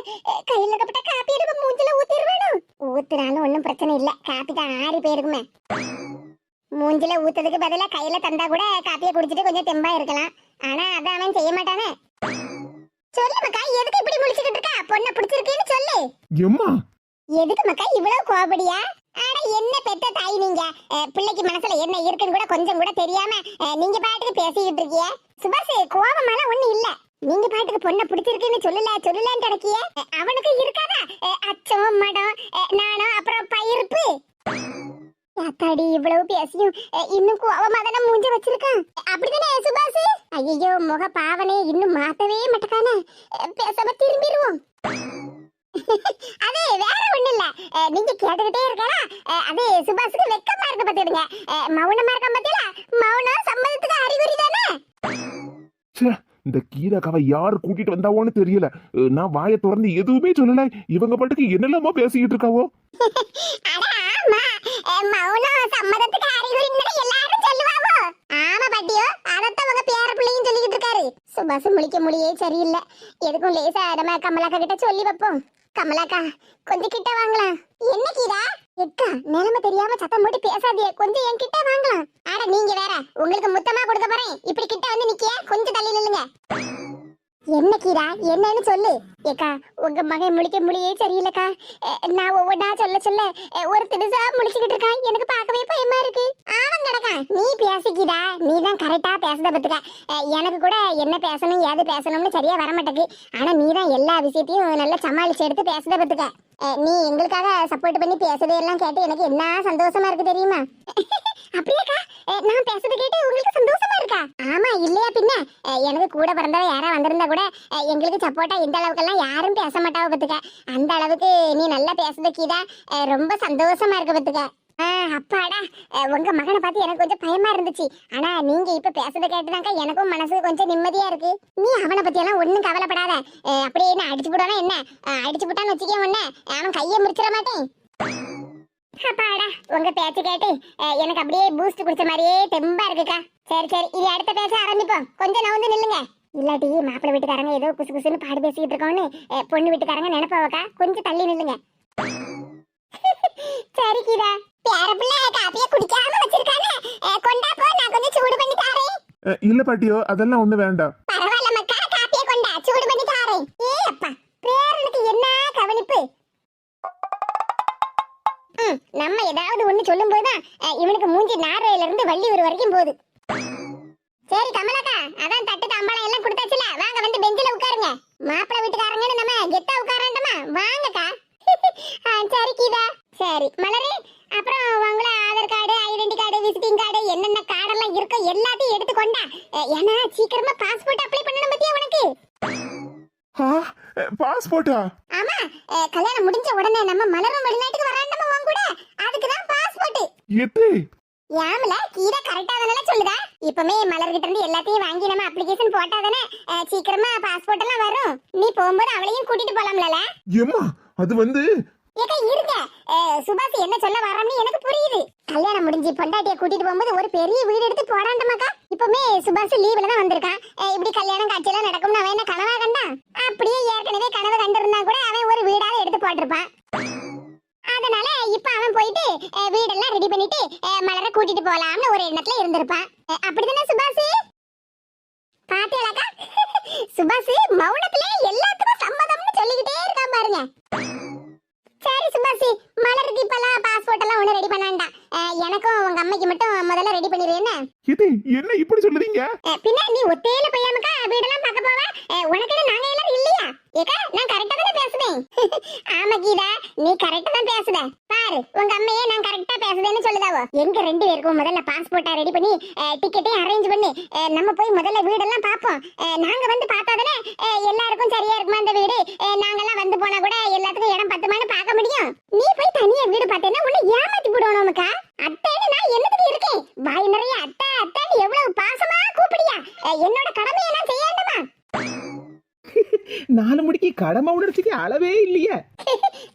கையில கப்பட்ட காப்பி எடுக்க மூஞ்சில ஊத்திடுவானோ? ஊத்துனாலும் ஒன்னும் பிரச்சனை இல்ல, காப்பி தான் ஆறி போயிருக்குமே. மூஞ்சில ஊத்துறதுக்கு பதிலா கையில தந்தா கூட காப்பியை குடிச்சிட்டு கொஞ்சம் தெம்பா இருக்கலாம். ஆனா அதான் அவன் செய்ய மாட்டானே. சொல்லு மக்கா, எதுக்கு இப்படி முடிச்சுக்கிட்டு இருக்கா? பொண்ணை பிடிச்சிருக்கேன்னு சொல்லு. எம்மா எதுக்கு மக்கா இவ்வளவு கோபடியா? ஆனா என்ன பெத்த தாய் நீங்க, பிள்ளைக்கு மனசுல என்ன இருக்குன்னு கூட கொஞ்சம் கூட தெரியாம நீங்க பாட்டுக்கு பேசிக்கிட்டு இருக்கீங்க. சுபாஷ், கோபமெல்லாம் ஒண்ணு இல்ல, நீங்க பாட்டுக்கு பொண்ணை பிடிச்சிருக்குன்னு சொல்லலன்னு கிடைக்கிய. அவனுக்கு இருக்காதா அச்சம் மடம் நானும் அப்புறம் பயிருப்பு? யாத்தாடி, இவ்வளவு பேசியும் இன்னும் கோவமா தானே மூஞ்ச வச்சிருக்கான். அப்படிதானே சுபாஷ்? ஐயோ, முக பாவனே இன்னும் மாத்தவே மாட்டேக்கானே. பேசாம திரும்பிடுவோம். அது வேற ஒண்ணு இல்ல, நீங்க கேட்டுக்கிட்டே இருக்கா, அது சுபாஷுக்கு வெக்கமா இருக்கு பாத்துடுங்க. மௌனமா இருக்க பாத்தீங்களா? மௌனம் சம்மதத்துக்கு அறிகுறி தானே. இந்த கீதாக்காவை யாரு கூட்டிட்டு வந்தாவோன்னு தெரியல. நான் வாயை திறந்து எதுவுமே சொல்லல, இவங்க பாட்டுக்கு என்னெல்லாமோ பேசிக்கிட்டு இருக்காவோ. மௌனம் சம்மதத்துக்கு அறிகுறின்னு எல்லாரும் சொல்லுவாவோ. ஆமா பாட்டியோ, அதத்தான் உங்க பேர பிள்ளையும் சொல்லிக்கிட்டு இருக்காரு. சுபாஷ் முழிக்க முடியே சரியில்லை. எதுக்கும் லேசா நம்ம கமலாக்கா கிட்ட சொல்லி வைப்போம். கமலாக்கா, கொஞ்சம் கிட்ட வாங்கலாம். என்ன கீதா? எக்கா, நிலைமை தெரியாம சத்தம் போட்டு பேசாதே, கொஞ்சம் என் கிட்ட வாங்கலாம். ஆட நீங்க வேற, உங்களுக்கு முத்தமா கொடுக்க போறேன், இப்படி கிட்ட வந்து நிக்கிய, கொஞ்சம் தள்ளி நில்லுங்க. என்ன கீரா, என்னன்னு சொல்லு. ஏக்கா, உங்க மகன் முழிக்க முடியே சரியில்லக்கா. நான் ஒவ்வொன்றா சொல்ல ஒரு திடுசா முழிச்சுக்கிட்டு இருக்கான், எனக்கு பார்க்கவே பயமா இருக்கு. ஆவன் கிடக்கா, நீ பேசிக்கிடா, நீ தான் கரெக்டா பேசுத பத்துக்க. எனக்கு கூட என்ன பேசணும் ஏது பேசணும்னு சரியா வர மாட்டேக்கு. ஆனா நீ தான் எல்லா விஷயத்தையும் நல்லா சமாளிச்சு எடுத்து பேசுத பத்துக்க. நீ எங்களுக்காக சப்போர்ட் பண்ணி பேசுறதெல்லாம் கேட்டு எனக்கு என்ன சந்தோஷமா இருக்கு தெரியுமா? அப்படியாக்கா, நான் பேசுறது கேட்டு உங்களுக்கு சந்தோஷமா இருக்கா? ஆமா இல்லையா பின்ன, எனக்கு கூட பிறந்தவ யாரா வந்திருந்தா கூட எங்களுக்கு சப்போர்ட்டா இந்த அளவுக்கெல்லாம் யாரும் பேச மாட்டாவ பத்துக்க. அந்த அளவுக்கு நீ நல்லா பேசுறது கீதா, ரொம்ப சந்தோஷமா இருக்கு பத்துக்க. அப்பாடா, உங்க மகனை பார்த்து எனக்கு கொஞ்சம் பயமா இருந்துச்சு. ஆனா நீங்க இப்ப பேசுறத கேட்டுதாக்கா எனக்கும் மனசு கொஞ்சம் நிம்மதியா இருக்கு. நீ அவனை பத்தி எல்லாம் ஒண்ணும் கவலைப்படாத. அப்படியே என்ன அடிச்சு போடானா என்ன, அடிச்சு போட்டான்னு வச்சுக்கே உன்ன அவன் கையை முடிச்சிட மாட்டேன். அப்பாடா, உங்க பேச்சு கேட்டு எனக்கு அப்படியே பூஸ்ட் குடிச்ச மாதிரியே தெம்பா இருக்குக்கா. சரி சரி, இது அடுத்த பேச ஆரம்பிப்போம். கொஞ்சம் நவுந்து நில்லுங்க, இல்லாட்டி மாப்பிள்ளை வீட்டுக்காரங்க ஏதோ குசு குசுன்னு பாடு பேசிக்கிட்டு இருக்கோன்னு பொண்ணு வீட்டுக்காரங்க நினைப்பாவக்கா. கொஞ்சம் தள்ளி நில்லுங்க. சரி கீதா, பேர பிள்ளை காப்பிய குடிக்காம வச்சிருக்கானே, கொண்டா போ, நான் கொஞ்சம் சூடு பண்ணி தாரேன். இல்ல பாட்டியோ, அதெல்லாம் ஒண்ணு வேண்டாம். பரவாயில்ல மக்கா, காப்பிய கொண்டா, சூடு பண்ணி தாரேன். ஏ அப்பா, பேரனுக்கு என்ன கவனிப்பு. நம்ம ஏதாவது ஒண்ணு சொல்லும் போதுதான் இவனுக்கு மூஞ்சி நார்வையில இருந்து வள்ளியூர் வரைக்கும் போகுது. சரி கமலாக்கா, அதான் தட்டு தாம்பாளம் எல்லாம் கொடுத்தாச்சுல, வாங்க வந்து பெஞ்சில உட்காருங்க. மாப்பிள்ளை வீட்டுக்காரங்கன்னு நம்ம கெத்தா உட்காரண்டமா, வாங்கக்கா. சரி கீதா. சரி மலரே, அப்புறம் உங்கள Aadhaar card, identity card, visiting card, என்னென்ன கார்டெல்லாம் இருக்கோ எல்லாத்தையும் எடுத்து கொண்டா. ஏன்னா சீக்கிரமா பாஸ்போர்ட் அப்ளை பண்ணணும் பத்தியா உனக்கு. பாஸ்போர்ட்டா? ஆமா, கல்யாணம் முடிஞ்ச உடனே நம்ம மலரும் வெளிநாட்டுக்கு வராண்டமா உன் கூட, அதுக்கு தான் பாஸ்போர்ட். எது? யாமல கீதா கரெக்டா தானே சொல்லுதா? இப்பமே மலர்கிட்ட இருந்து எல்லாத்தையும் வாங்கி நம்ம அப்ளிகேஷன் போட்டாதானே சீக்கிரமா பாஸ்போர்ட் எல்லாம் வரும். நீ போகும்போது அவளையும் கூட்டிட்டு போலாம்ல. ஏம்மா, அது வந்து ஏக்கா இருங்க, சுபாஷ் என்ன சொல்ல வரான்னு எனக்கு புரியுது. கல்யாணம் முடிஞ்சு பொண்டாட்டிய கூட்டிட்டு போகும்போது ஒரு பெரிய வீடு எடுத்து போடாண்டமாக்கா. இப்பமே சுபாஷ் லீவ்ல தான் வந்திருக்கான். இப்படி கல்யாணம் காட்சி எல்லாம் நடக்கும்னு அவன் என்ன கனவா கண்டான்? அப்படியே ஏற்கனவே கனவு கண்டிருந்தா கூட அவன் ஒரு வீடாவது எடுத்து போட்டிருப்பான். அதனால இப்ப அவன் போயிட்டு வீடெல்லாம் ரெடி பண்ணிட்டு மலரை கூட்டிட்டு போலாம்னு ஒரு எண்ணத்துல இருந்திருப்பான். அப்படிதானே சுபாஷ்? பாத்தியாக்கா, சுபாஷ் மௌனத்துல எல்லாத்துக்கும் சம்மதம்னு சொல்லிக்கிட்டே இருக்கான் பாருங்க. சரி சுபாஷ், மலருக்கு இப்பெல்லாம் பாஸ்போர்ட் எல்லாம் ஒண்ணு ரெடி பண்ணாண்டா. எனக்கும் உங்க அம்மைக்கு மட்டும் முதல்ல ரெடி பண்ணிடுறேன்னு. இது என்ன இப்படி சொல்லுதீங்க? பின்ன நீ ஒத்தையில போயாமக்கா வீடெல்லாம் பார்க்க போவ? உனக்கு நாங்க எல்லாரும் இல்லையா? ஏக்கா நான் கரெக்டா தானே பேசுறேன். ஆமா கீதா, நீ கரெக்டா தான் பேசுத. பாரு உங்க அம்மையே நான் கரெக்டா பேசுதேன்னு சொல்லுதாவோ. எங்க ரெண்டு பேருக்கும் முதல்ல பாஸ்போர்ட்டை ரெடி பண்ணி டிக்கெட்டையும் அரேஞ்ச் பண்ணி நம்ம போய் முதல்ல வீடெல்லாம் பார்ப்போம். நாங்க வந்து பார்த்தாதானே எல்லாருக்கும் சரியா இருக்குமா அந்த வீடு. நாங்கெல்லாம் வந்து போனா கூட எல்லாத்துக்கும் இடம் பத்துமான்னு பார்க்க முடியும். நீ போய் தனியா வீடு பார்த்தேன்னா உன்னை ஏமாத்தி போடுவோம் நமக்கா. அத்தைன்னு நான் என்னத்துக்கு இருக்கேன்? வாய் நிறைய அத்தை அத்தைன்னு எவ்வளவு பாசமா கூப்பிடியா? என்னோட கடமையை நான் செய்யாண்டமா? 4 மணிக்கு கடமை உணர்ச்சிக்கு அளவே இல்லையே.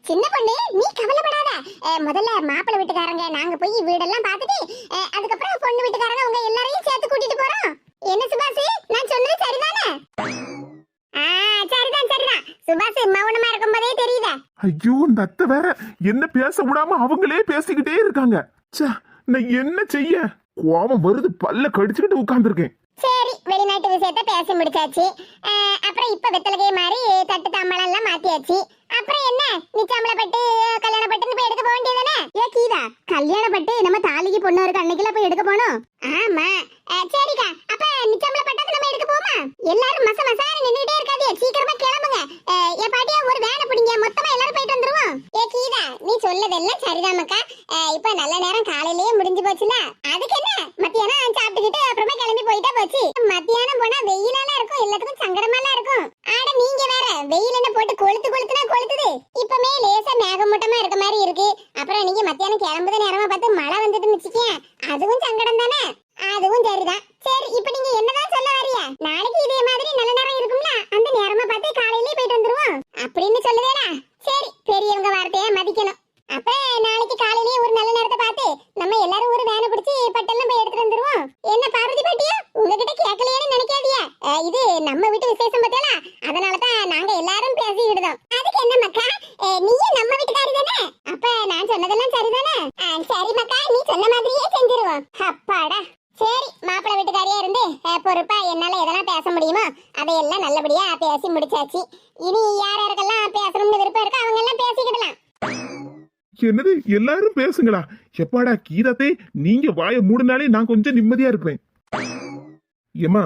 சின்ன பொண்ணு நீ கவலைப்படாத. முதல்ல மாப்பிள்ளை வீட்டுக்காரங்க நாங்க போய் வீடெல்லாம் பார்த்துட்டு அதுக்கப்புறம் பொண்ணு வீட்டுக்காரங்க உங்க எல்லாரையும் சேர்த்து கூட்டிட்டு போறோம். என்ன சுபாஷ், நான் சொன்னது சரிதானே? சரிதான் சரிதான். சுபாஷ் மௌனமா இருக்கும்போதே தெரியுதா? ஐயோ, இந்த அத்தை வேற என்ன பேச விடாம அவங்களே பேசிக்கிட்டே இருக்காங்க. ச்சே, நான் என்ன செய்ய? கோபம் வருது, பல்ல கடிச்சுக்கிட்டு உட்கார்ந்துருக்கேன். சரி, வெளிநாட்டு விஷயத்த பேசி முடிச்சாச்சு. அப்புறம் இப்ப வெத்தலகை மாதிரி தட்டு தாம்பலம் எல்லாம் மாத்தியாச்சு. அப்புறம் என்ன, நிச்சாம்பளப்பட்டு கல்யாணப்பட்டுன்னு போய் எடுக்க போக வேண்டியதானே? ஏ கீதா, கல்யாணப்பட்டு நம்ம தாலிக்கு பொண்ணு இருக்கு அன்னைக்குல போய் எடுக்க போனோம். ஆமா, சரிக்கா. அப்ப நிச்சாம்பளப்பட்டது நம்ம எடுக்க போமா? எல்லாரும் மச மசான்னு நின்னுட்டே இருக்காதே, சீக்கிரமா கிளம்புங்க. ஏ பாட்டியா, ஒரு வேனை பிடிங்க, மொத்தமா எல்லாரும் போயிட்டு வந்துருவோம். ஏ கீதா, நீ சொல்லதெல்லாம் சரிதாமக்கா. இப்ப நல்ல நேரம் காலையிலேயே முடிஞ்சு போச்சுல, அதுக்கு என்ன மத்தியானம் சாப்பிட்டுக்கிட்டு அப்புறமா கிளம்பி போயிட்டா போச்சு. மத்தியானம் போனா வெயிலாலாம் இருக்கும், எல்லாத்துக்கும் சங்கடமாலாம் இருக்கும். ஆட நீங்க வேற வெயில் என்ன போட்டு கொளுத்து கொளுத்துனா கொளுத்துது. இப்பமே லேசா மேகமூட்டமா இருக்க மாதிரி இருக்கு. அப்புறம் நீங்க மத்தியானம் கிளம்புத நேரமா பார்த்து மழை வந்துட்டு நிச்சுக்கேன், அதுவும் சங்கடம் தானே? அதுவும் சரிதான். சரி, இப்ப நீங்க என்னதான் சொல்ல வரியா? நாளைக்கு இதே மாதிரி நல்ல நேரம் இருக்கும்ல, அந்த நேரமா பார்த்து காலையிலேயே போயிட்டு வந்துருவோம் அப்படின்னு சொல்லுவேடா. சரி, பெரியவங்க வார்த்தையை மதிக்கணும். அப்ப நாளைக்கு காலையிலேயே ஒரு நல்ல நேரத்தை பார்த்து நம்ம எல்லாரும் ஒரு வேனை பிடிச்சி பட்டெல்லாம் போய் எடுத்துட்டு வந்துருவோம். என்ன பார்வதி பாட்டியா, உங்ககிட்ட கேட்கலையேன்னு நினைக்காதியா? இது நம்ம வீட்டு விசேஷம் பத்தியா, அதனாலதான் நாங்க எல்லாரும் பேசிக்கிடுதோம். அதுக்கு என்ன மக்கா, நீயும் நம்ம வீட்டுக்காரி தானே? அப்ப நான் சொன்னதெல்லாம் சரிதானே? சரி மக்கா, நீ சொன்ன மாதிரியே செஞ்சிருவோம். அப்பாடா. சரி, மாப்பிள்ளை வீட்டுக்காரியா இருந்து பொறுப்பா என்னால எதெல்லாம் பேச முடியுமோ அதையெல்லாம் நல்லபடியா பேசி முடிச்சாச்சு. இனி யார் யாருக்கெல்லாம் பேசணும்னு விருப்பம் இருக்கோ அவங்க எல்லாம் பேசிக்கிடலாம். என்னது, எல்லாரும் பேசுங்களா? எப்பாடா கீதாத்தே, நீங்க வாயை மூடினாலே நான் கொஞ்சம் நிம்மதியா இருப்பேன். ஏம்மா,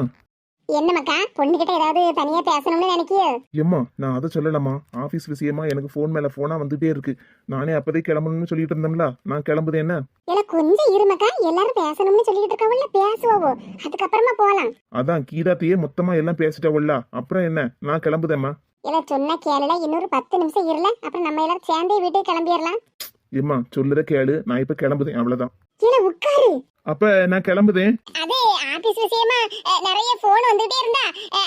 என்ன மக்கா, பொண்ணுகிட்ட ஏதாவது தனியா பேசணும்னு நினைக்கியோ? ஏம்மா, நான் அதை சொல்லலாமா? ஆபீஸ் விஷயமா எனக்கு போன் மேல போனா வந்துட்டே இருக்கு. நானே அப்பதே கிளம்பணும்னு சொல்லிட்டு இருந்தோம்ல, நான் கிளம்புது என்ன? இல்ல கொஞ்சம் இருமக்கா, எல்லாரும் பேசணும்னு சொல்லிட்டு இருக்கவங்கள பேசுவோம், அதுக்கப்புறமா போலாம். அதான் கீதாத்தையே மொத்தமா எல்லாம் பேசிட்டவல்ல, அப்புறம் என்ன, நான் கிளம்புதேம்மா. இல்ல சொன்ன கேளுடா, இன்னொரு 10 நிமிஷம் இருல, அப்புறம் நம்ம எல்லாரும் சேர்ந்தே வீட்டுக்கு கிளம்பிடலாம். ஏம்மா, சொல்லுற கேளு, நான் இப்ப கிளம்புதேன், அவ்வளவுதான். இல்ல உட்காரு. அப்ப நான் கிளம்புதேன். அதே ஆபீஸ் விஷயமா நிறைய போன் வந்துட்டே இருந்தா,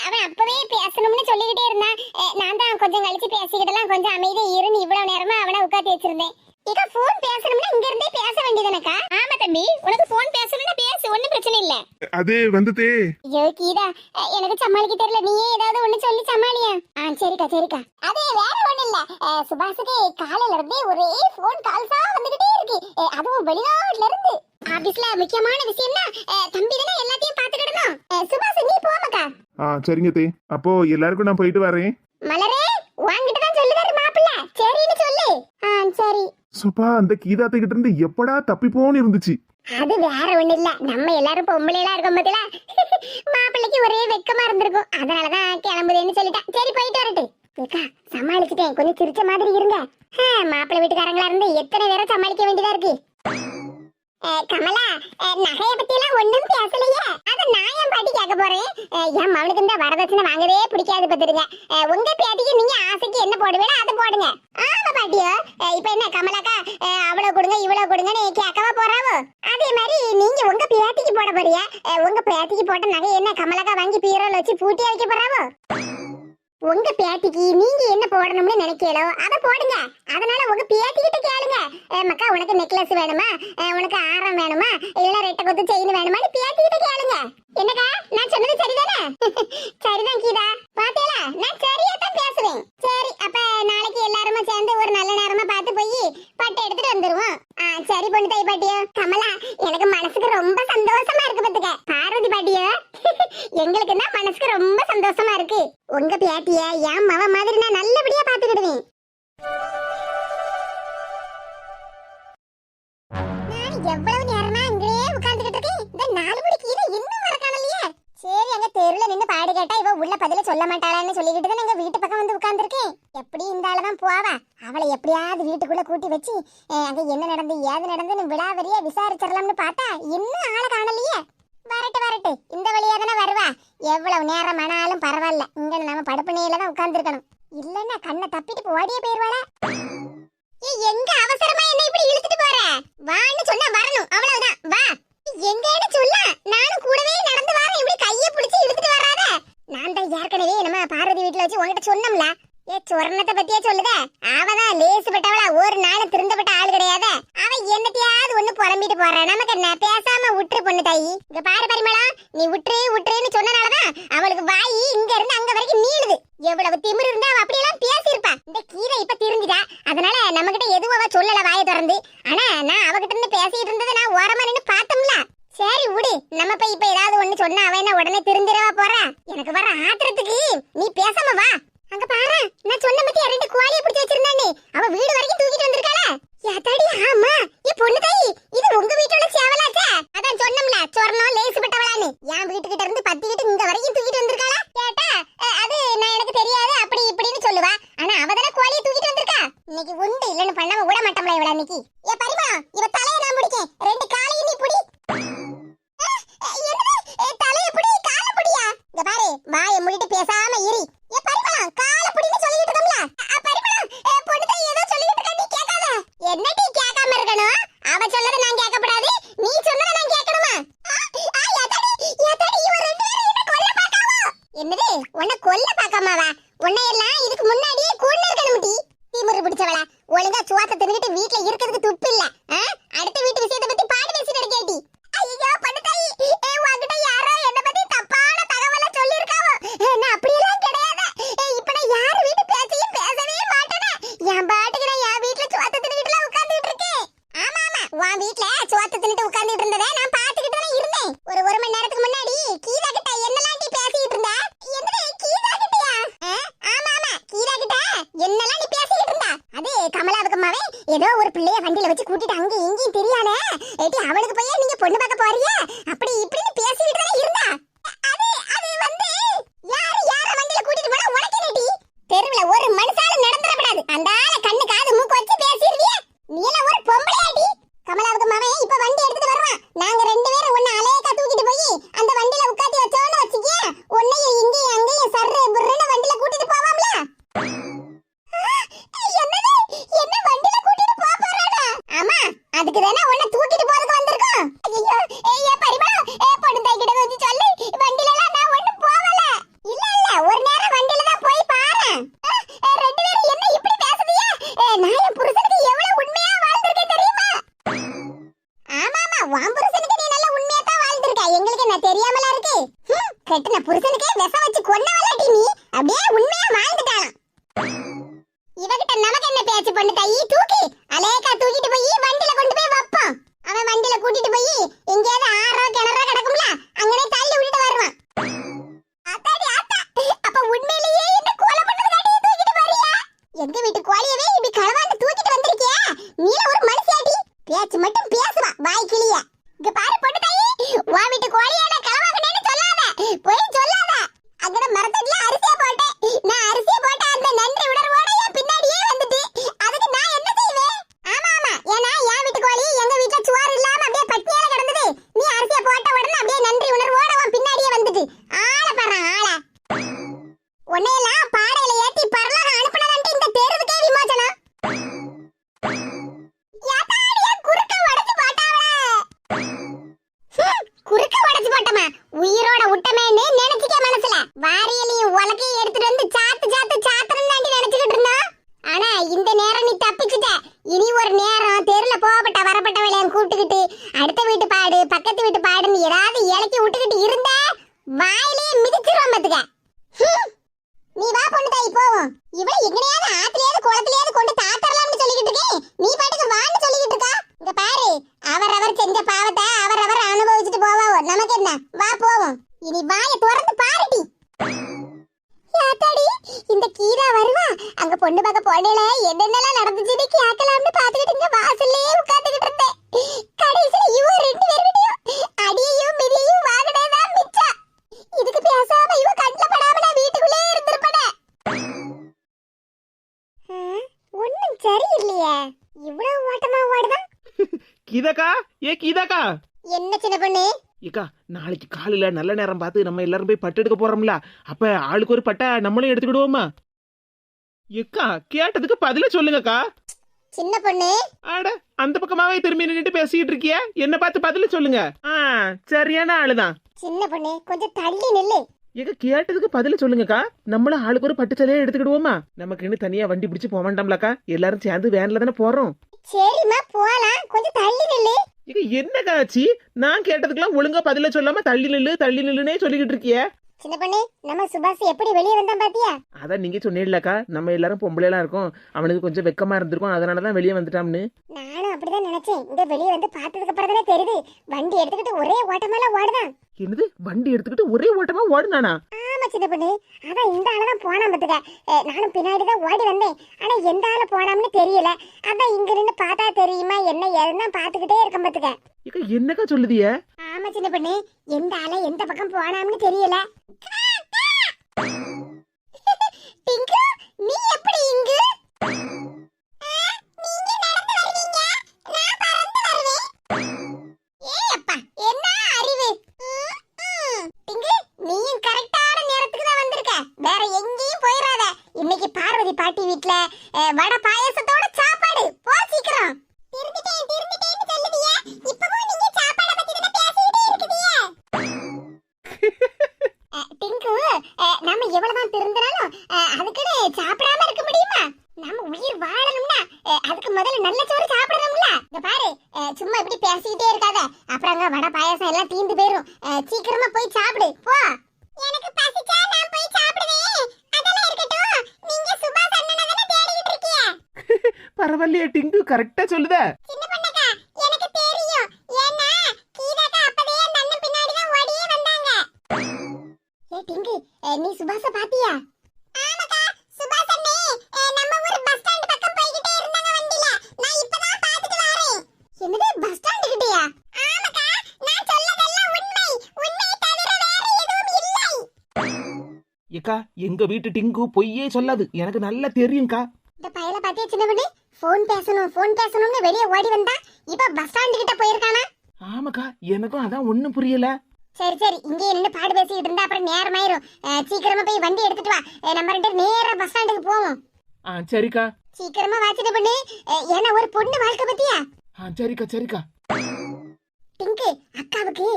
அவன் அப்பவே பேசணும்னு சொல்லிக்கிட்டே இருந்தான். நான் தான் கொஞ்சம் கழிச்சு பேசிக்கிட்டலாம், கொஞ்சம் அமைதியா இருன்னு இவ்வளவு நேரமா அவனை உட்காந்து வச்சிருந்தேன். இங்க போன் பேசணும்னா இங்க இருந்தே பேச வேண்டியதுனக்கா. ஆமா தம்பி, உனக்கு போன் பேசணும்னா பேசு, ஒண்ணும் பிரச்சனை இல்ல. அது வந்துட்டே. ஐயோ கீதா, எனக்கு சமாளிக்க தெரியல, நீயே ஏதாவது ஒண்ணு சொல்லி சமாளியா. சரிக்கா சரிக்கா. அது வேற ஒண்ணு இல்ல, சுபாஷுக்கு காலையில இருந்தே ஒரே போன் கால்ஸா வந்துகிட்டே இருக்கு. அதுவும் வெளிநாட்டுல இருந்து. ஆபீஸ்ல முக்கியமான விஷயம்னா தம்பி தானே எல்லாத்தையும் பாத்துக்கிடணும். சுபாஷ் நீ போமாக்கா. சரிங்க தே, அப்போ எல்லாருக்கும் நான் போயிட்டு வரேன். மலரே வாங்கிட்டு தான் சொல்லுதாரு மாப்பிள்ள, சரின்னு சொல்லு. சரி. சுபா, அந்த கீதாத்தை கிட்ட இருந்து எப்படா தப்பிப்போன்னு இருந்துச்சு. அது வேற ஒண்ணு இல்ல, நம்ம எல்லாரும் பொம்பளைலாம் இருக்கோம் பாத்தீங்களா, மாப்பிள்ளைக்கு ஒரே வெக்கமா இருந்திருக்கும், அதனாலதான் கிளம்புதேன்னு சொல்லிட்டேன். சரி போயிட்டு வரட்டு. ஏக்கா சமாளிச்சுட்டேன், கொஞ்சம் சிரிச்ச மாதிரி இருங்க. மாப்பிள்ளை வீட்டுக்காரங்களா இருந்து எத்தனை பேரை சமாளிக்க வேண்டியதா இருக்கு. கமலா, நகைய பத்தி எல்லாம் ஒண்ணும் பேசலையே, அத நான் என் பாட்டி கேட்க போறேன். என் மவனுக்கு இந்த வரதட்சணை வாங்கவே பிடிக்காது பாத்துருங்க. உங்க பேட்டிக்கு நீங்க ஆசைக்கு என்ன போடுவீங்களோ அதை போடுங்க. ஆமா பாட்டியோ, இப்ப என்ன கமலாக்கா அவ்வளவு கொடுங்க இவ்வளவு கொடுங்கன்னு கேட்கவா போறாவோ, அதே மாதிரி நீங்க உங்க பேட்டிக்கு போட போறியா? உங்க பேட்டிக்கு போட்ட நகை என்ன கமலாக்கா வாங்கி பீரோல வச்சு பூட்டியா வைக்க போறாவோ? உங்க பேட்டிக்கு நீங்க என்ன போடணும்னு நினைக்கலோ அதை போடுங்க. அதனால உங்க பேட்டிக்கிட்ட கேளுங்க, மக்கா உனக்கு நெக்லஸ் வேணுமா, உனக்கு ஆரம் வேணுமா, இல்ல ரெட்டை கொத்து செயின் வேணுமான்னு பேட்டிக்கிட்ட கேளுங்க. என்னக்கா நான் சொன்னது சரிதானே? சரிதான் கீதா, பாத்தீங்களா நான் சரியா தான் பேசுவேன். சரி அப்ப நாளைக்கு எல்லாருமே சேர்ந்து ஒரு நல்ல நேரமா பார்த்து போய் பட்டை எடுத்துட்டு வந்துருவோம். சரி பொண்ணு தாய் பாட்டியோ. கமலா, எனக்கு மனசுக்கு ரொம்ப சந்தோஷமா இருக்கு பாத்துக்க. பார்வதி பாட்டியோ, எங்களுக்கு தான் மனசுக்கு ரொம்ப சந்தோஷமா இருக்கு. உங்க பேட்டிய என் மவ மாதிரி நான் நல்லபடியா பாத்துக்கிடுவேன். நான் எவ்வளவு நேரமா இங்கேயே உட்கார்ந்துகிட்டு இருக்கேன், இந்த 4 மணிக்கு இது இன்னும் வர காணலையே. சரி அங்க தெருல நின்னு பாடு கேட்டா இவ உள்ள பதில சொல்ல மாட்டாளான்னு சொல்லிக்கிட்டு தான் எங்க வீட்டு பக்கம் வந்து உட்கார்ந்துருக்கேன். எப்படி இந்த ஆளதான் போவா, அவளை எப்படியாவது வீட்டுக்குள்ள கூட்டி வச்சு அங்க என்ன நடந்து ஏது நடந்துன்னு விடாவரியா விசாரிச்சிடலாம்னு பார்த்தா இன்னும் ஆளை காணலையே. வரட்டு வரட்டு, இந்த வழியா தானே வருவா. எவ்வளவு நேரம் ஆனாலும் பரவாயில்ல, இங்க நம்ம படுப்பணையில தான் உட்கார்ந்துருக்கணும். இல்லன்னா கண்ணை தப்பிட்டு ஓடியே போயிருவாளா. எங்க அவசரமா என்ன இப்படி இழுத்துட்டு போற? வான்னு சொன்னா வரணும், அவ்வளவுதான். வா எங்கன்னு சொல்ல, நானும் கூடவே நடந்து வரேன். இப்படி கையை பிடிச்சி இழுத்துட்டு வராத. நான் தான் ஏற்கனவே நம்ம பார்வதி வீட்டுல வச்சு உங்ககிட்ட சொன்னோம்ல, சொர்ணத்தை பத்தியே சொல்லுத. அவதான் லேசுப்பட்டவளா, ஒரு நாள் திருந்தப்பட்ட ஆள் கிடையாது. அவன் என்னத்தையாவது ஒண்ணு புலம்பிட்டு போறான், நமக்கு என்ன பேசாம விட்டுரு பொண்ணு தாயி. இங்க பாரு பரிமளா, நீ விட்டுருன்னு சொன்னனாலதான் அவளுக்கு வாயி இங்க இருந்து அங்க வரைக்கும் நீளுது. எவ்வளவு திமிரு இருந்தா அவ அப்படியெல்லாம் பேசியிருப்பா. இந்த கீரை இப்ப திருந்திட்டா, அதனால நம்ம கிட்ட எதுவும் அவ சொல்லல வாயை திறந்து. ஆனா நான் அவகிட்ட இருந்து பேசிட்டு இருந்ததை நான் ஓரமா நின்னு பார்த்தோம்ல. சரி விடு, நம்ம போய் இப்ப ஏதாவது ஒண்ணு சொன்னா அவ என்ன உடனே திருந்திரவா போறா? எனக்கு வர ஆத்திரத்துக்கு நீ பேசாம வா. அங்க பாரு, நான் சொன்ன பத்தி 2 குவாலிய பிடிச்சு வச்சிருந்தானே, அவ வீடு வரைக்கும் தூக்கிட்டு வந்திருக்காளே. யாத்தாடி, ஆமா ஏ பொண்ணு தாயி, இது உங்க வீட்டோட சேவலாச்சே. அதான் சொன்னோம்ல சொர்ணம் லேசுப்பட்டவளான்னு. என் வீட்டுக்கிட்ட இருந்து பத்திக்கிட்டு இங்க வரைக்கும் தூக்கிட்டு வந்திருக்காளா? கேட்டா அது நான் எனக்கு தெரியாது அப்படி இப்படின்னு சொல்லுவா. ஆனா அவ தானே குவாலிய தூக்கிட்டு வந்திருக்கா. இன்னைக்கு உண்டு இல்லன்னு பண்ணாம விட மாட்டோம்ல இவள இன்னைக்கு. ஏ பரிமா, இவ தலைய நான் பிடிக்கேன், 2 காலையும் நீ பிடி. தலைய பிடி, கால பிடியா? இங்க பாரு, வாயை மூடிட்டு பேசாம இரு. ஏ பரிமா, கால பிடின்னு சொல்லிட்டு இருக்கோம்ல. பரிமா, பொண்ணு தாய் ஏதோ சொல்லிட்டு இருக்கா, நீ கேட்காத. என்னடி கேட்காம இருக்கணும்? அவ சொல்லத நான் கேட்கக்கூடாது, நீ சொன்னத நான் கேட்கணுமா? இவ 2 பேரும் என்ன கொல்ல பாக்காவோ? என்னது உன்னை கொல்ல பாக்காமாவா? உன்னை எல்லாம் இதுக்கு முன்னாடியே கூண்டு இருக்கணும் டி. திமிரு பிடிச்சவளா, ஒழுங்கா சுவாத்த தின்னுட்டு வீட்ல இருக்கிறதுக்கு துப்பு இல்ல. அடுத்த வீட்டு விஷயத்தை பத்தி பாடு பேசிட்டு இருக்கேடி. ஐயோ பொண்ணு தாயி, உன்கிட்ட யாரோ என்ன பத்தி தப்பான தகவலை சொல்லிருக்காவோ. நான் அப்படியெல்லாம் கிடையாது. இப்ப நான் யார் வீட்டு பேச்சையும் பேசவே மாட்டேனே. என் பாட்டுக்கு நான் என் வீட்ல சுவாத்த தின்னுட்டுல உட்கார்ந்துட்டு இருக்கேன். ஆமா ஆமா, உன் வீட்ல சுவாத்த தின்னுட்டு உட்கார்ந்துட்டு இருந்ததை நான் பாத்துக்கிட்டு தான் இருந்தேன். ஒரு மணி நேரத்துக்கு முன்னாடி கீதா கிட்ட என்னலாம் நீ பேசிட்டு இருந்த? என்னது கீதா கிட்டயா? ஆமா ஆமா, கீதா கிட்ட என்னலாம் நீ பேசிட்டு இருந்த? அது கமலாவுக்கு மாவே ஏதோ ஒரு பிள்ளைய வண்டியில வச்சு கூட்டிட்டு அங்க இங்கேயும் தெரியானே. ஏடி அவளுக்கு போய் நீங்க பொண்ணு பார்க்க போறியா? அப்படி இப்படின்னு பேசிட்டு தான் இருந்தா. அது வந்து யார வண்டியில கூட்டிட்டு போனா உனக்கு என்னடி? தெருவுல ஒரு மனுஷால நடந்துறப்படாது, அந்த ஆள கண்ணு காது மூக்கு வச்சு பேசிடுவியே. நீ எல்லாம் ஒரு பொம்பளையாடி. கமலாவுக்கு மாவே இப்ப வண்டி எடுத்துட்டு வருவான். நாங்க 2 பேரும் உன்னை அலையக்கா தூக்கிட்டு போய் அந்த வண்டியில உட்காத்தி வச்சோன்னு வச்சுக்கிய, உன்னையும் இங்கேயும் அங்கேயும் சர்ரு புர்ருன்னு வண்டியில கூட்டிட்டு போவாம்ல. என்ன வண்டியில கூட்டிட்டு போறானா? ஆமா, அதுக்கு தானே உன்னை தூக்கிட்டு போறதுக்கு வந்திருக்கோம். ஐயோ ஏ பரிமா, பொண்ணு தாய் கிட்ட வந்து சொல்லு, வண்டியில எல்லாம் நான் ஒண்ணும் போவல. இல்ல ஒரு நேரம் வண்டியில தான் போய் பாரு. 2 பேரும் என்ன இப்படி பேசுறீங்க? நான் என் புருஷனுக்கு எவ்வளவு உண்மையா வாழ்ந்திருக்கேன் தெரியுமா? ஆமா ஆமா, உன் புருஷனுக்கு நீ நல்ல உண்மையா தான் வாழ்ந்திருக்க. எங்களுக்கு என்ன தெரியாம கெட்டின புருஷனுக்கே விஷம் வச்சு கொன்னவளாட்டி நீ அப்படியே உண்மையா வாழ்ந்துட்டாளாம். இவகிட்ட நமக்கு என்ன பேச்சு பண்ணு தாயி? தூக்கி அலேக்கா தூக்கிட்டு போய் வண்டியில கொண்டு போய் வைப்போம். அவன் வண்டியில கூட்டிட்டு போய் எங்கேயாவது ஆறோ கிணறோ கிடக்கும்ல அங்கனே தள்ளி விட்டுட்டு வருவான். ஆத்தாடி ஆத்தா, அப்ப உண்மையிலேயே என்ன கொலை பண்ணதுக்காட்டி தூக்கிட்டு வரியா? எங்க வீட்டு கோழியவே இப்படி களவாண்டு தூக்கிட்டு வந்திருக்கியா? நீல ஒரு மனுஷியாடி, பேச்சு மட்டும் பேசுவா வாய் கிளிய. இங்க பாரு பொண்ணு தாயி, உன் வீட்டு கோழியான களவாங்கனேன்னு சொல்லாத, போய் சொல்லாத. அங்கட மரத்தடில அரிசியை போட்டேன், நான் அரிசியை போட்ட அந்த நன்றி உணர்வோட என் பின்னாடியே வந்துட்டு அதுக்கு நான் என்ன செய்வேன்? ஆமா ஆமா, ஏன்னா என் வீட்டு கோழி எங்க வீட்டுல சுவார் இல்லாம அப்படியே பட்டியால கிடந்தது. நீ அரிசியை போட்ட உடனே அப்படியே நன்றி உணர்வோட உன் பின்னாடியே வந்துட்டு ஆள பாரு ஆள. உன்னையெல்லாம் பாடையில ஏத்தி பரலோகம் அனுப்புனதான்ட்டு இந்த தெருவுக்கே விமோசனம். குறுக்க உடைச்சு போட்டமா உயிரோட விட்டமேன்னு நினைச்சுக்க மனசுல வாரியலையும் உலக்கையும் எடுத்துட்டு வந்து சாத்து சாத்து சாத்துறன்னு தாண்டி நினைச்சுக்கிட்டு இருந்தோம். ஆனா இந்த நேரம் நீ தப்பிச்சுட்ட. இனி ஒரு நேரம் தெருல போகப்பட்ட வரப்பட்ட வேலையும் கூப்பிட்டுக்கிட்டு அடுத்த வீட்டு பாடு பக்கத்து வீட்டு பாடுன்னு ஏதாவது இலக்கி விட்டுக்கிட்டு இருந்த வாயிலேயே மிதிச்சிருவோம் பாத்துக்க. நீ வா பொண்ணு தாயி போவோம். இவள எங்கனையாவது ஆத்திலையாவது குளத்திலையாவது கொண்டு தாத்தரலாம்னு சொல்லிக்கிட்டு இருக்கேன், நீ பாட்டுக்கு வான்னு சொல்லிக்கிட்டு இருக்கா. இங்க பாரு, அவரவர் செஞ்ச பாவத்தை அவரவர் அனுபவிச்சுட்டு போவாவோ, நமக்கு என்ன, வா போவோம். இனி வாயை திறந்து பாருடி. யாத்தாடி, இந்த கீதா வருவா? அங்க பொண்ணு பார்க்க போனேல என்னென்னலாம் நடந்துச்சுன்னு கேட்கலாம்னு பாத்துக்கிட்டு இங்க வாசல்லே உட்கார்ந்துகிட்டு இருந்தேன். கடைசியில இவ ரெண்டு பேருடையும் அடியையும் மிதியையும் வாங்கினேதான் மிச்சம். இதுக்கு பேசாம இவ கண்ணுல படாம நான் வீட்டுக்குள்ளே இருந்திருப்பேனே. ஒண்ணும் சரியில்லையே, இவ்வளவு ஓட்டமா ஓடுதான். கீதாக்கா, ஏ கீதாக்கா. என்ன சின்ன பொண்ணு? ஏக்கா, நாளைக்கு காலையில நல்ல நேரம் பார்த்து நம்ம எல்லாரும் போய் பட்டு எடுக்க போறோம்ல, அப்ப ஆளுக்கு ஒரு பட்டை நம்மளும் எடுத்துக்கிடுவோமா? ஏக்கா, கேட்டதுக்கு பதில சொல்லுங்கக்கா. சின்ன பொண்ணு, அட, அந்த பக்கமாவே திரும்பி நின்னுட்டு பேசிட்டு இருக்கிய, என்ன பார்த்து பதில சொல்லுங்க. சரியான ஆளுதான். சின்ன பொண்ணு கொஞ்சம் தள்ளி நில்லு. ஏக்கா, கேட்டதுக்கு பதில சொல்லுங்கக்கா. நம்மளும் ஆளுக்கு ஒரு பட்டு சேலையை எடுத்துக்கிடுவோமா? நமக்கு இன்னும் தனியா வண்டி பிடிச்சு போக வேண்டாம்லக்கா, எல்லாரும் சேர்ந்து வேன்ல தானே போறோம். சரிம்மா போலாம், கொஞ்சம் தள்ளி நில்லு. இது என்னக்கா ஆச்சு? நான் கேட்டதுக்கெல்லாம் ஒழுங்கா பதில சொல்லாம தள்ளி நில்லுனே சொல்லிக்கிட்டு இருக்கிய. சின்ன பொண்ணு, நம்ம சுபாஷ் எப்படி வெளியே வந்தான் பாத்தியா? அதான் நீங்க சொன்னீங்கல்லக்கா, நம்ம எல்லாரும் பொம்பளைலாம் இருக்கோம், அவனுக்கு கொஞ்சம் வெக்கமா இருந்திருக்கும், அதனாலதான் வெளியே வந்துட்டான்னு. நானும் அப்படிதான் நினைச்சேன். இங்க வெளியே வந்து பார்த்ததுக்கு அப்புறம் தானே தெரியுது வண்டி எடுத்துக்கிட்டு ஒரே ஓட்டமெல்லாம் ஓடுதான். என்னது, வண்டி எடுத்துக்கிட்டு ஒரே ஓட்டமா ஓடுனானா? ஆமா சின்ன பொண்ணு, அதான் இந்த ஆளதான் போனான் பாத்துக்க. நானும் பின்னாடிதான் ஓடி வந்தேன், ஆனா எந்த ஆள போனாம்னு தெரியல. அதான் இங்க நின்று பார்த்தா தெரியுமா என்ன ஏதுன்னா பாத்துக்கிட்டே இருக்கேன் பாத்துக்க. ஏக்கா, என்னக்கா சொல்லுதிய? ஆமா சின்ன பொண்ணு, எந்த ஆள எந்த பக்கம் போனாம்னு தெரியல. டிங்கு, நீ எப்படி இங்கு? நீங்க நடந்து வருவீங்க, நான் பறந்து வருவேன். ஏய் அப்பா, என்ன அறிவு! டிங்கு, நீயும் கரெக்டான நேரத்துக்கு தான் வந்திருக்க. வேற எங்கேயும் போயிடாத. இன்னைக்கு பார்வதி பாட்டி வீட்ல வடை பாயாசத்தோட சாப்பாடு. போ சீக்கிரம். திரும்பிட்டேன்னு சொல்லுதியே, இப்பவும் நீங்க சாப்பாட பத்தி தான பேசிட்டே இருக்கீங்க. டிங்கு, நம்ம எவ்வளவுதான் திருந்தினாலும் அதுக்குன்னு சாப்பிடாம இருக்க முடியுமா? நம்ம உயிர் வாழணும்னா அதுக்கு முதல்ல நல்ல சோறு சாப்பிடணும்ல. இங்க பாரு, சும்மா இப்படி பேசிக்கிட்டே இருக்காத, அப்புறம் அங்க வடை பாயாசம் எல்லாம் தீந்து போயிரும். சீக்கிரமா போய் சாப்பிடு போ. எனக்கு பசிச்சா நான் போய் சாப்பிடுவேன். அதெல்லாம் இருக்கட்டும், நீங்க சுபாஷ் அண்ணனை தான தேடிட்டு இருக்கீங்க. பரவாயில்லையே டிங்கு, கரெக்டா சொல்லுத. சின்ன பொண்ணுக்கா, எனக்கு தெரியும். ஏன்னா கீதாக்கா அப்பவே அந்த அண்ணன் பின்னாடி தான் ஓடியே வந்தாங்க. ஏ டிங்கு, நீ சுபாஷ பாத்தியா? ஆமாக்கா, சுபாஷ் அண்ணே நம்ம ஒரு பஸ் ஸ்டாண்ட் பக்கம் போயிட்டே இருந்தாங்க வண்டில. நான் இப்பதான் பாத்துட்டு வரேன். என்னது, பஸ் ஸ்டாண்ட் கிட்டயா? ஆமாக்கா, நான் சொல்லதெல்லாம் உண்மை. உண்மை தவிர வேற எதுவும் இல்லை. ஏக்கா, எங்க வீட்டு டிங்கு பொய்யே சொல்லாது, எனக்கு நல்லா தெரியும்க்கா. இந்த பையல பாத்தியா சின்ன பொண்ணு? ஃபோன் பேசணும்னு வெளியே ஓடி வந்தா இப்ப பஸ் ஸ்டாண்ட் கிட்ட போயிருக்கானா? ஆமாக்கா, எனக்கும் அதான் ஒண்ணும் புரியல. சரி சரி, இங்கே நின்று பாடு பேசிக்கிட்டு இருந்தா அப்புறம் நேரமாயிரும். சீக்கிரமா போய் வண்டி எடுத்துட்டு வா. நம்ம ரெண்டு நேரா பஸ் ஸ்டாண்டுக்கு போவோம். சரிக்கா. சீக்கிரமா வாச்சிட்டு பண்ணு. ஏன்னா ஒரு பொண்ணு வாழ்க்கை பத்தியா? சரிக்கா. டிங்கு, அக்காவுக்கு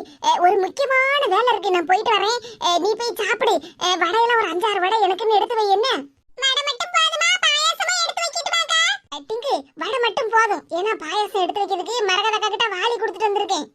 ஒரு முக்கியமான வேலை இருக்கு, நான் போயிட்டு வரேன். நீ போய் சாப்பிடு. வடையெல்லாம் ஒரு 5-6 வடை எனக்குன்னு எடுத்து வை. என்ன வடை மட்டும் போதுமா? பாயாசமும் எடுத்து வைக்கிட்டு வாங்க. டிங்கு, வடை மட்டும் போதும். ஏன்னா பாயாசம் எடுத்து வைக்கிறதுக்கு மரகத கிட்ட வாளி கொடுத்துட்டு வந்திருக்கேன்.